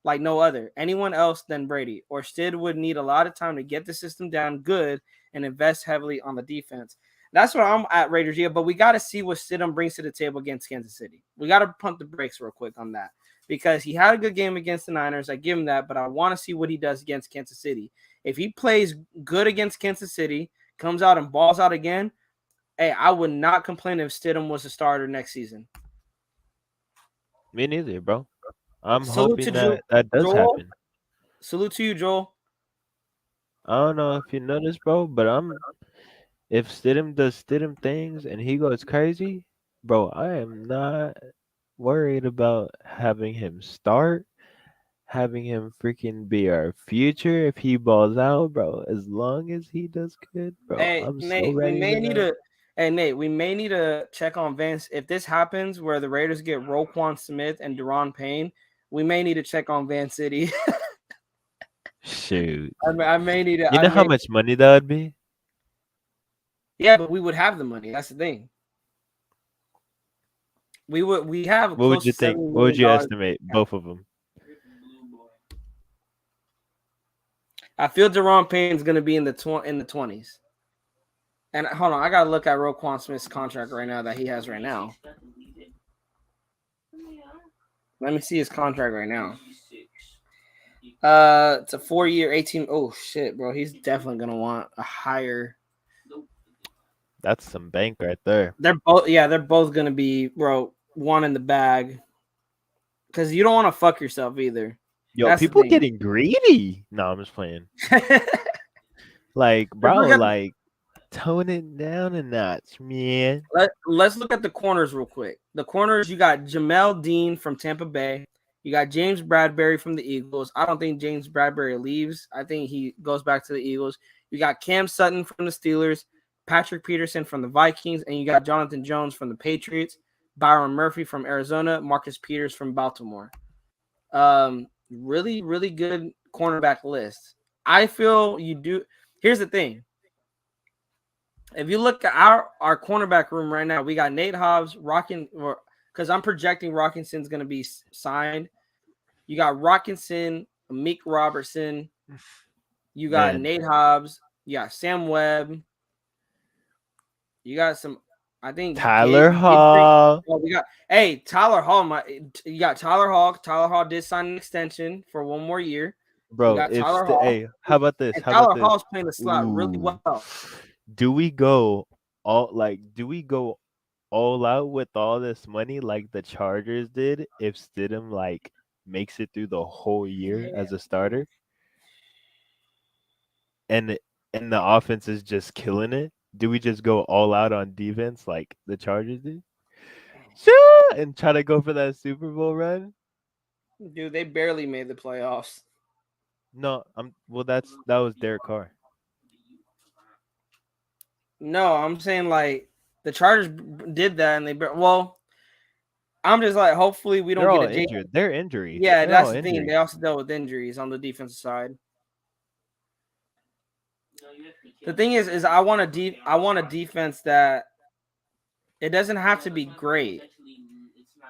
Like no other. Anyone else than Brady. Or Stid would need a lot of time to get the system down good and invest heavily on the defense. That's where I'm at, Raider Gia. But we got to see what Stidham brings to the table against Kansas City. We got to pump the brakes real quick on that because he had a good game against the Niners. I give him that, but I want to see what he does against Kansas City. If he plays good against Kansas City, comes out and balls out again, hey, I would not complain if Stidham was a starter next season. Me neither, bro. I'm Salute to hoping that that does Joel. happen. Salute to you, Joel. I don't know if you noticed, bro, but if Stidham does Stidham things and he goes crazy, bro, I am not worried about having him start, having him freaking be our future if he balls out, bro. As long as he does good, bro, Hey, I'm so Nate, we ready may for need that. to. Hey, Nate, we may need to check on Vance. If this happens where the Raiders get Roquan Smith and Deron Payne, we may need to check on Van City. Shoot. I may need to. You know how much money that would be? Yeah, but we would have the money. That's the thing. We have What would close you to think? $70 What would million. you estimate? Both of them. I feel Deron Payne's going to be in the 20s. And hold on, I gotta look at Roquan Smith's contract right now that he has right now. Let me see his contract right now. It's a 4-year, 18. Oh shit, bro, he's definitely gonna want a higher. That's some bank right there. They're both gonna be, bro, one in the bag. Because you don't want to fuck yourself either. Yo, That's the people thing. getting greedy. No, I'm just playing. Like, Let's bro, look at like tone it down a notch, man. let's look at the corners real quick. The corners, you got Jamel Dean from Tampa Bay. You got James Bradbury from the Eagles. I don't think James Bradbury leaves. I think he goes back to the Eagles. You got Cam Sutton from the Steelers, Patrick Peterson from the Vikings, and you got Jonathan Jones from the Patriots, Byron Murphy from Arizona, Marcus Peters from Baltimore. Really, really good cornerback list. I feel you do. Here's the thing. If you look at our cornerback room right now, we got Nate Hobbs, Rockin, because I'm projecting Rockinson's going to be signed. You got Rockinson, Meek Robertson. You got Man, Nate Hobbs. You got Sam Webb. You got some. I think Tyler Gidry. Hall. Oh, we got Tyler Hall. You got Tyler Hall. Tyler Hall did sign an extension for 1 more year. We Bro, got Tyler Hall, hey, how about this? and How about Tyler this? Hall's playing the slot really Ooh. well. Do we go all out with all this money like the Chargers did if Stidham like makes it through the whole year as a starter? And and the offense is just killing it? Do we just go all out on defense like the Chargers did? Sure, and try to go for that Super Bowl run? Dude, they barely made the playoffs. No, that was Derek Carr. No, I'm saying like the Chargers did that, and I'm just like, hopefully we don't They're get all a J. injured. They're injury. Yeah, They're all that's the thing. injury. They also dealt with injuries on the defensive side. The thing is I want a defense that it doesn't have to be great.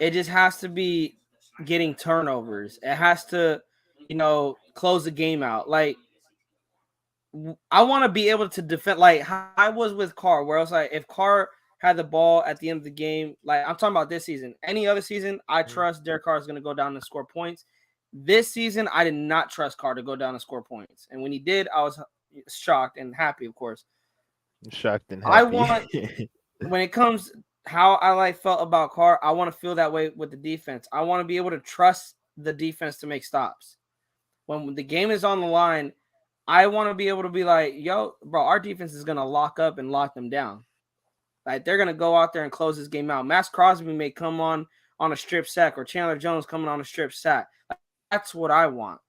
It just has to be getting turnovers. It has to, close the game out. Like I want to be able to defend, like how I was with Carr, where I was like, if Carr had the ball at the end of the game, like I'm talking about this season. Any other season, I Mhm. trust Derek Carr is going to go down and score points. This season, I did not trust Carr to go down and score points, and when he did, I was shocked and happy, of course. I'm shocked and I happy. want when it comes how I felt about Carr, I want to feel that way with the defense. I want to be able to trust the defense to make stops. When the game is on the line, I want to be able to be like, yo, bro, our defense is going to lock up and lock them down. Like they're going to go out there and close this game out. Max Crosby may come on a strip sack, or Chandler Jones coming on a strip sack. That's what I want.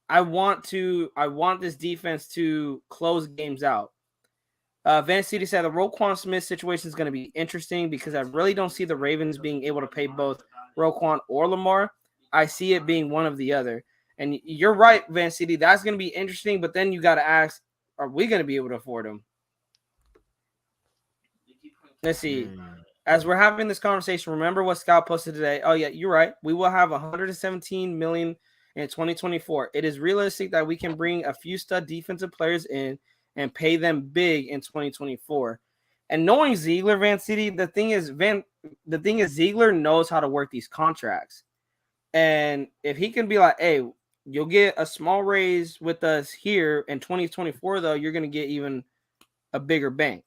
I want this defense to close games out. Van City said the Roquan Smith situation is going to be interesting because I really don't see the Ravens being able to pay both Roquan or Lamar. I see it being one of the other. And you're right, Van City. That's going to be interesting. But then you got to ask, are we going to be able to afford him? Let's see. Hmm. As we're having this conversation, remember what Scout posted today. Oh yeah, you're right. We will have 117 million in 2024. It is realistic that we can bring a few stud defensive players in and pay them big in 2024. And knowing Ziegler, Van City, the thing is Ziegler knows how to work these contracts. And if he can be like, hey, you'll get a small raise with us here in 2024, though, you're gonna get even a bigger bank.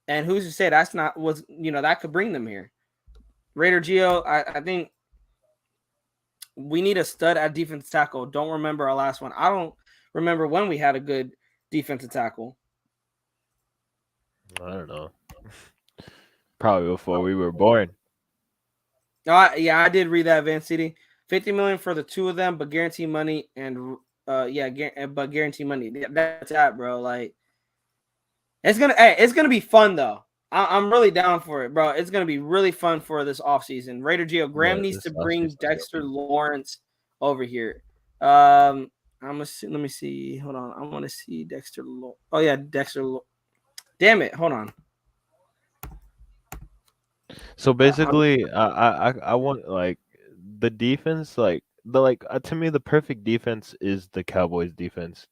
And who's to say that's not was that could bring them here. Raider Geo, I think we need a stud at defensive tackle. Don't remember our last one. I don't remember when we had a good defensive tackle. I don't know. Probably before we were born. Yeah, I did read that, Van City. 50 million for the two of them, but guarantee money and but guarantee money. That's that, bro. Like it's gonna be fun though. I'm really down for it, bro. It's gonna be really fun for this offseason. Raider Geo Yeah, Graham needs this to off bring season's gonna Dexter be. Lawrence over here. Let me see. Hold on. I want to see Dexter. Oh yeah, Dexter. Damn it. Hold on. So I'm basically, I want like the defense, like to me the perfect defense is the Cowboys defense.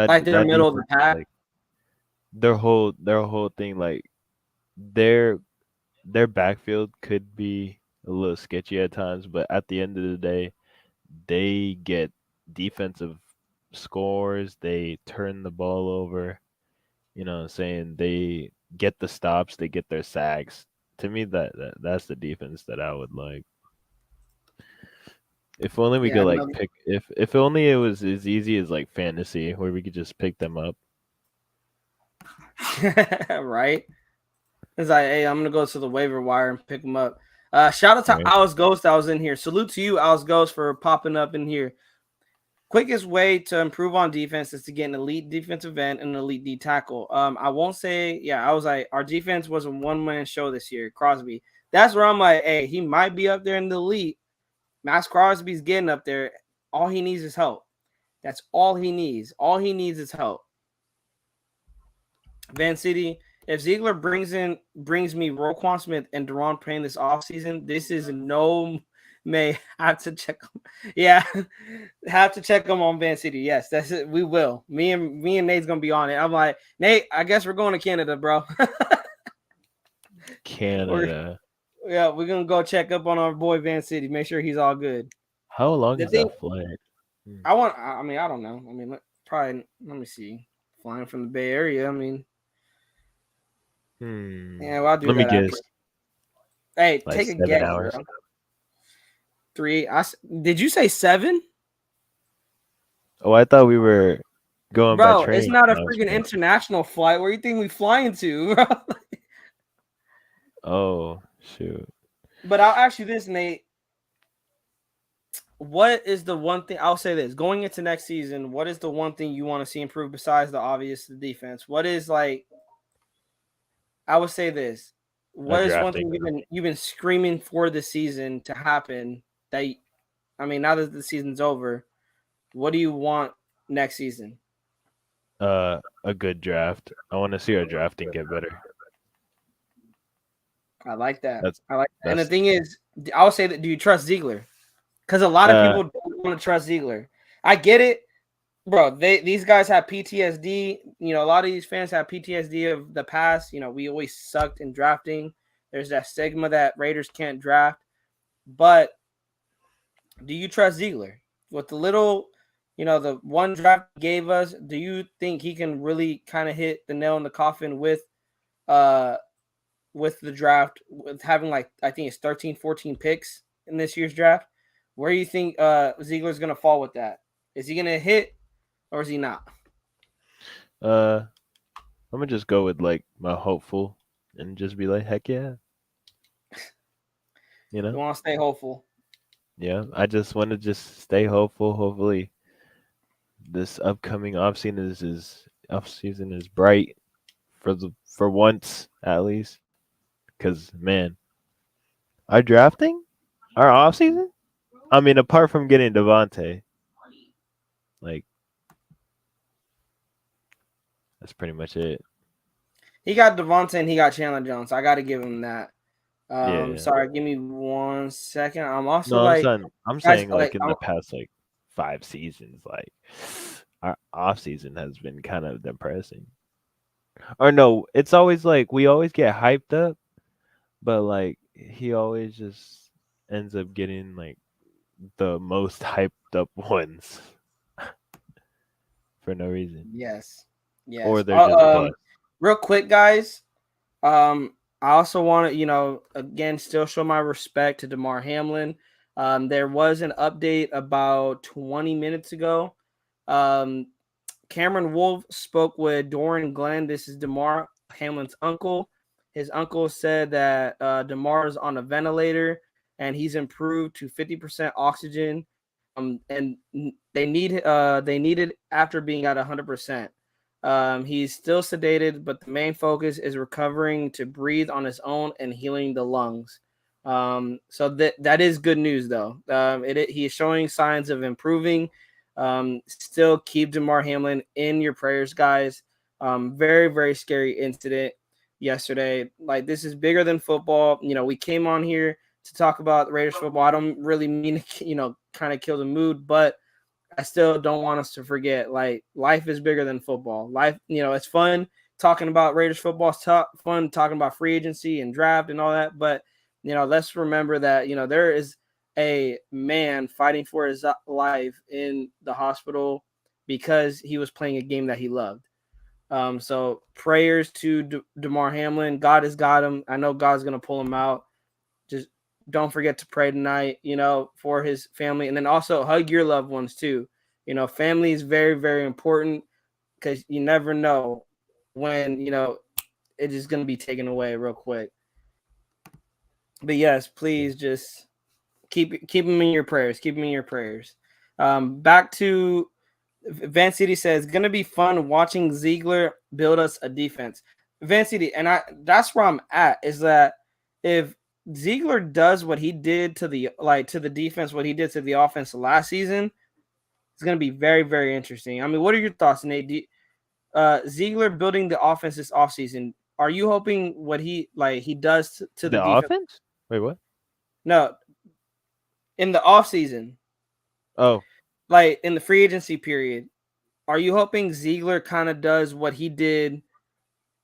like they're That middle of the defense, pack. like their whole thing, like their their backfield could be a little sketchy at times, but at the end of the day, they get defensive scores. They turn the ball over. You know what I'm saying? They get the stops, they get their sacks. To me, that's the defense that I would like. If only we Yeah, could like no, pick if only it was as easy as like fantasy where we could just pick them up. right. It's like, hey, I'm gonna go to the waiver wire and pick them up. Shout out to Right. Alice Ghost. I was in here. Salute to you, Alice Ghost, for popping up in here. Quickest way to improve on defense is to get an elite defensive end and an elite D tackle. I won't say, yeah, I was like, our defense was a one-man show this year. Crosby. That's where I'm like, hey, he might be up there in the elite. Max Crosby's getting up there. All he needs is help. That's all he needs. All he needs is help. Van City, if Ziegler brings me Roquan Smith and Deron Payne this offseason, this is no may have to check him. Yeah, have to check them on Van City. Yes, that's it. We will. Me and Nate's gonna be on it. I'm like, Nate, I guess we're going to Canada, bro. we're Canada. yeah, we're gonna go check up on our boy Van City, make sure he's all good. How long The is thing that flight? Hmm. I mean, I don't know. I mean, probably let me see. Flying from the Bay Area. I mean, Hmm. yeah, well, I'll do Let me that after. guess. Hey, Like take a 7 guess, bro. hours. Three. Did you say seven? Oh, I thought we were going by Bro, it's train. not a I was freaking playing. international flight. Where do you think we flying to, bro? Oh, shoot. But I'll ask you this, Nate. What is the one thing I'll say this going into next season? What is the one thing you want to see improve besides the obvious the defense? What is like I would say this. A What is one drafting thing room. you've been screaming for the season to happen that I mean now that the season's over, what do you want next season? A good draft. I want to see our drafting get better. I like that. That's I like that. And the that's thing is, I'll say that do you trust Ziegler? Because a lot of uh people don't want to trust Ziegler. I get it, bro. These guys have PTSD. A lot of these fans have PTSD of the past. We always sucked in drafting. There's that stigma that Raiders can't draft. But do you trust Ziegler with the little, the one draft he gave us? Do you think he can really kind of hit the nail in the coffin uh with the draft with having like I think it's 13, 14 picks in this year's draft? Where do you think Ziegler's gonna fall with that? Is he gonna hit or is he not? uh I'm gonna just go with like my hopeful and just be like, heck yeah, you You know? want to stay hopeful. Yeah. I just want to just stay hopeful. Hopefully this upcoming off season is bright for once at least. Cause man, our drafting? Our off season? I mean, apart from getting Devontae, like that's pretty much it. He got Devontae and he got Chandler Jones. I got to give him that. Yeah, yeah. Sorry, give me 1 second. I'm also No, I'm like, saying I'm guys, saying like, like in the past like 5 seasons, like our off season has been kind of depressing. Or no, it's always like we always get hyped up, but like he always just ends up getting like the most hyped up ones for no reason, yes, or yes. they're just bust. Real quick, guys. I also want to, again, still show my respect to Damar Hamlin. There was an update about 20 minutes ago. Um, Cameron Wolf spoke with Doran Glenn. This is Damar Hamlin's uncle. His uncle said that Damar is on a ventilator and he's improved to 50% oxygen. And they needed after being at 100%. He's still sedated, but the main focus is recovering to breathe on his own and healing the lungs. So that is good news, though. He is showing signs of improving. Still keep Damar Hamlin in your prayers, guys. Very, very scary incident yesterday. Like, this is bigger than football. We came on here to talk about Raiders football. I don't really mean to, kind of kill the mood, but I still don't want us to forget, like, life is bigger than football. Life, it's fun talking about Raiders football. It's fun talking about free agency and draft and all that. But, let's remember that, there is a man fighting for his life in the hospital because he was playing a game that he loved. So prayers to Damar Hamlin. God has got him. I know God's going to pull him out. Just don't forget to pray tonight, for his family. And then also hug your loved ones too. Family is very, very important because you never know when, it is going to be taken away real quick. But yes, Yeah. please just keep them in your prayers. Keep them in your prayers. Back to Van City says, gonna be fun watching Ziegler build us a defense. Van City, and that's where I'm at, is that if Ziegler does what he did to the defense, what he did to the offense last season, it's gonna be very, very interesting. I mean, what are your thoughts, Nate? Ziegler building the offense this offseason. Are you hoping what he does to the The defense? offense? Wait, what? No, in the offseason, Oh, like in the free agency period, are you hoping Ziegler kind of does what he did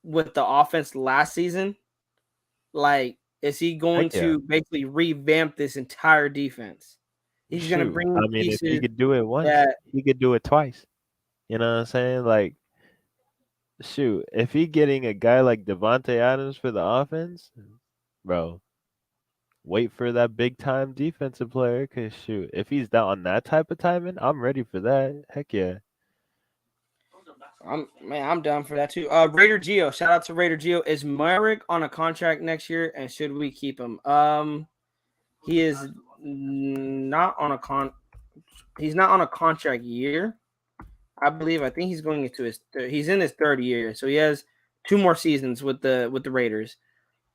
with the offense last season? Like, is he heck going yeah. to basically revamp this entire defense? He's going to Shoot. bring I in mean, if he pieces could do it once, that he could do it twice. You know what I'm saying? Like, shoot, if he getting a guy like Devontae Adams for the offense, bro, wait for that big time defensive player. Cause shoot, if he's down on that type of timing, I'm ready for that. Heck yeah. I'm down for that too. Raider Geo, shout out to Raider Geo. Is Merrick on a contract next year, and should we keep him? He is not on a con. He's not on a contract year. I believe. I think he's going into he's in his third year, so he has two more seasons with the Raiders.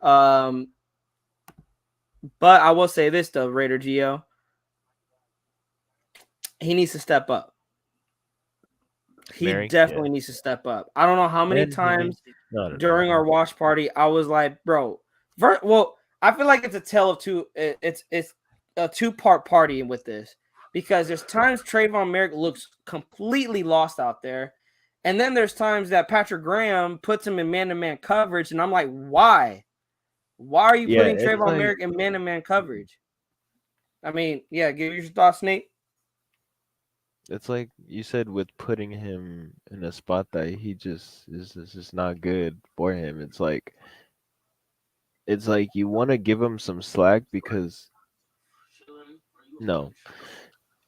Um, but I will say this though, Raider Geo, he needs to step up. He Mary, yeah. definitely needs to step up. I don't know how many And he needs times no no no during our no. watch party I was like, bro, well, I feel like it's a tale of two. It's a two-part party with this because there's times Trayvon Merrick looks completely lost out there, and then there's times that Patrick Graham puts him in man-to-man coverage, and I'm like, why? Why are you Yeah, putting it's Trayvon like Merrick in man-to-man coverage? I mean, yeah, give your thoughts, Nate. you said with putting him in a spot that he just is just not good for him. It's like you want to give him some slack because no,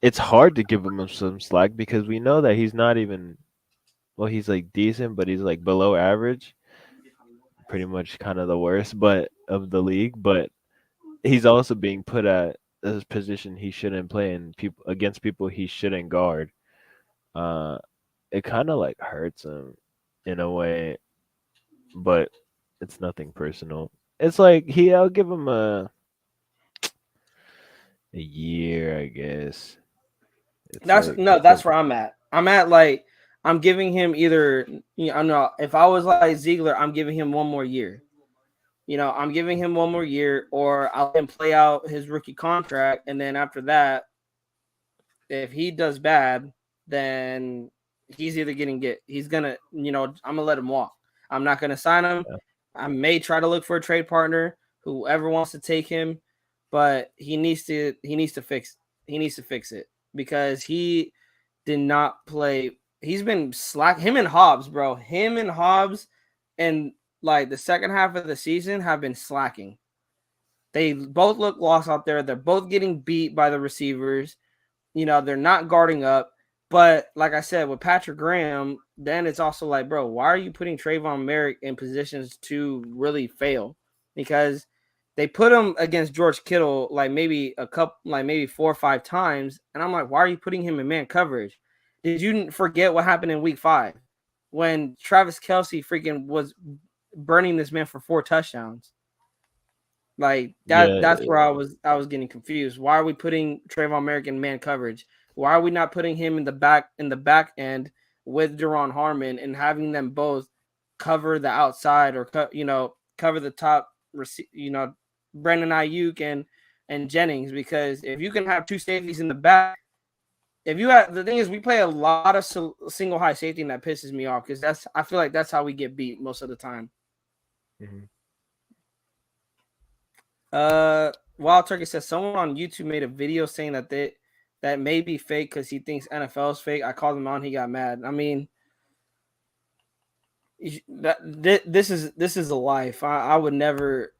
it's hard to give him some slack because we know that he's not even well, he's like decent, but he's like below average, pretty much kind of the worst, but of the league. But he's also being put at a position he shouldn't play and people against people he shouldn't guard. Uh, it kind of like hurts him in a way, but it's nothing personal. It's like I'll give him a a year, I guess. It's That's like no, it's a that's where I'm at. I'm at like I'm giving him either I know if I was like Ziegler, I'm giving him one more year. I'm giving him one more year, or I'll let him play out his rookie contract, and then after that, if he does bad, then he's either he's gonna, I'm gonna let him walk. I'm not gonna sign him. yeah, I may try to look for a trade partner, whoever wants to take him, but he needs to fix it because he did not play. He's been slack. Him and Hobbs, bro. Him and Hobbs, and like the second half of the season have been slacking. They both look lost out there. They're both getting beat by the receivers. They're not guarding up. But like I said, with Patrick Graham, then it's also like, bro, why are you putting Trayvon Merrick in positions to really fail? Because they put him against George Kittle like maybe 4 or 5 times, and I'm like, why are you putting him in man coverage? Did you forget what happened in Week 5 when Travis Kelsey freaking was burning this man for 4 touchdowns? Like that. yeah, That's where I was getting confused. Why are we putting Trayvon Merrick in man coverage? Why are we not putting him in the back end with Deron Harmon and having them both cover the outside or cover the top? Brandon Ayuk and Jennings, because if you can have two safeties in the back, if you have the thing is we play a lot of single high safety, and that pisses me off because I feel like that's how we get beat most of the time. mhm. Wild Turkey says someone on YouTube made a video saying that may be fake because he thinks NFL is fake. I called him on, he got mad. I mean, this is a life. I would never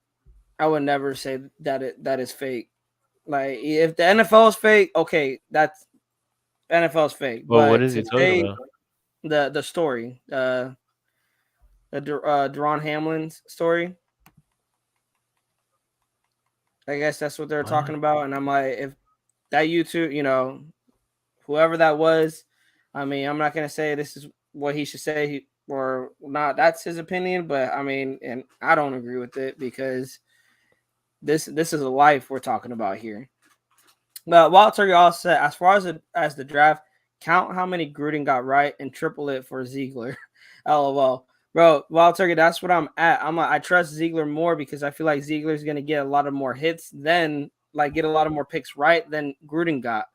say that is fake. Like if the NFL is fake, okay, that's NFL is fake. Well, what But is to he talking say about? the story, Deron Hamlin's story, I guess that's what they're What? talking about. And I'm like, if that YouTube, whoever that was. I mean, I'm not gonna say this is what he should say or not. That's his opinion, but I mean, and I don't agree with it because this is a life we're talking about here. But Wild Turkey also said, as far as the draft, count how many Gruden got right and triple it for Ziegler. LOL. Bro, Wild Turkey, that's what I'm at. I trust Ziegler more because I feel like Ziegler's gonna get a lot of more hits than like get a lot of more picks right than Gruden got.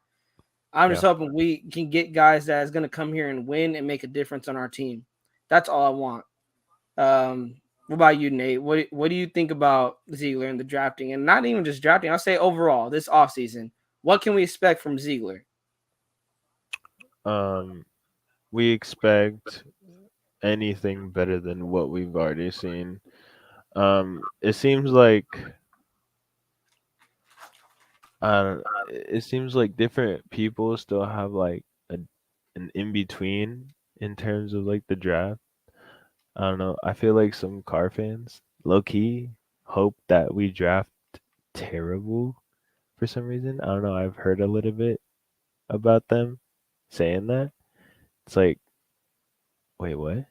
I'm just Yeah. hoping we can get guys that is going to come here and win and make a difference on our team. That's all I want. What about you, Nate? What do you think about Ziegler and the drafting, and not even just drafting? I'll say overall this offseason. What can we expect from Ziegler? Um, we expect anything better than what we've already seen. It seems like it seems like different people still have like an in between in terms of like the draft. I don't know. I feel like some car fans, low key, hope that we draft terrible for some reason. I don't know. I've heard a little bit about them saying that. It's like, wait, what?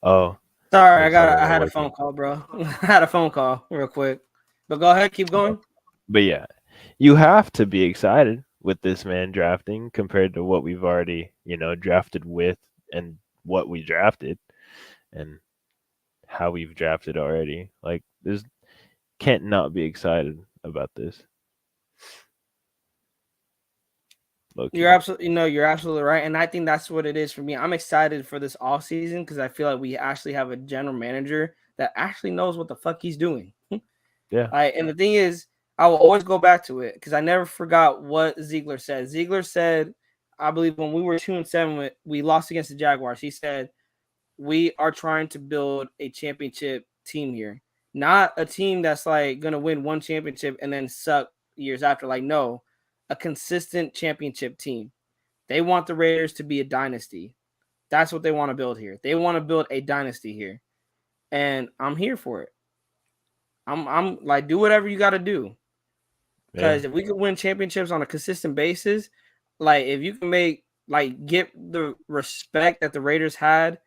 Oh, Sorry, there's someone I at had a work. phone call, bro. I had a phone call real quick. But go ahead, keep going. But yeah, you have to be excited with this man drafting compared to what we've already, drafted with and what we drafted and how we've drafted already. Like, there's can't not be excited about this, low key. You're absolutely right, and I think that's what it is for me. I'm excited for this off season because I feel like we actually have a general manager that actually knows what the fuck he's doing. Yeah, And the thing is, I will always go back to it because I never forgot what Ziegler said. Ziegler said, I believe when we were 2-7, we lost against the Jaguars. He said, "We are trying to build a championship team here, not a team that's like gonna win one championship and then suck years after. Like, no, a consistent championship team. They want the Raiders to be a dynasty. That's what they want to build here. They want to build a dynasty here, and I'm here for it. I'm like, do whatever you got to do. yeah, Because if we could win championships on a consistent basis, like if you can get the respect that the Raiders had,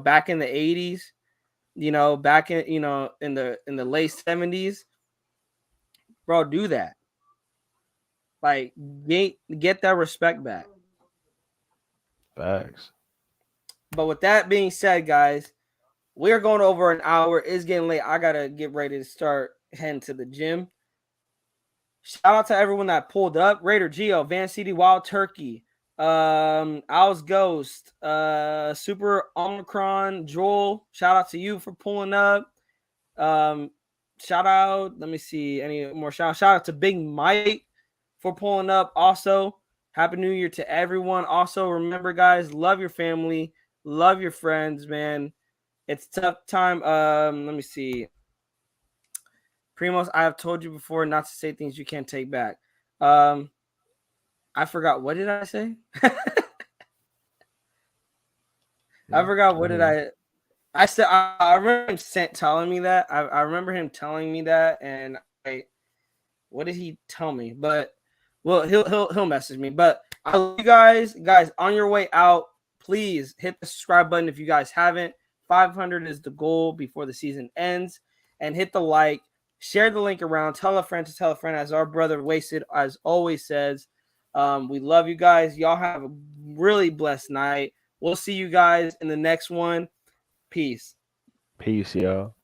back in the 80s, back in in the late 70s, bro, do that. Like get that respect back. Facts. But with that being said, guys, we're going over an hour. It's getting late. I gotta get ready to start heading to the gym. Shout out to everyone that pulled up. Raider Geo, Van City Wild Turkey, Owl's Ghost, Super Omicron, Joel. Shout out to you for pulling up. Um, shout out, let me see any more shout out to Big Mike for pulling up. Also, happy new year to everyone. Also, remember, guys, love your family, love your friends, man. It's tough time. Let me see. Primos, I have told you before not to say things you can't take back. Um, I forgot. What did I say? I forgot. What did I? I said. I remember him telling me that. I remember him telling me that, and what did he tell me? But well, he'll message me. But I love you guys. Guys, on your way out, please hit the subscribe button if you guys haven't. 500 is the goal before the season ends, and hit the like. Share the link around. Tell a friend to tell a friend, as our brother Wasted as always says. We love you guys. Y'all have a really blessed night. We'll see you guys in the next one. Peace. Peace, y'all.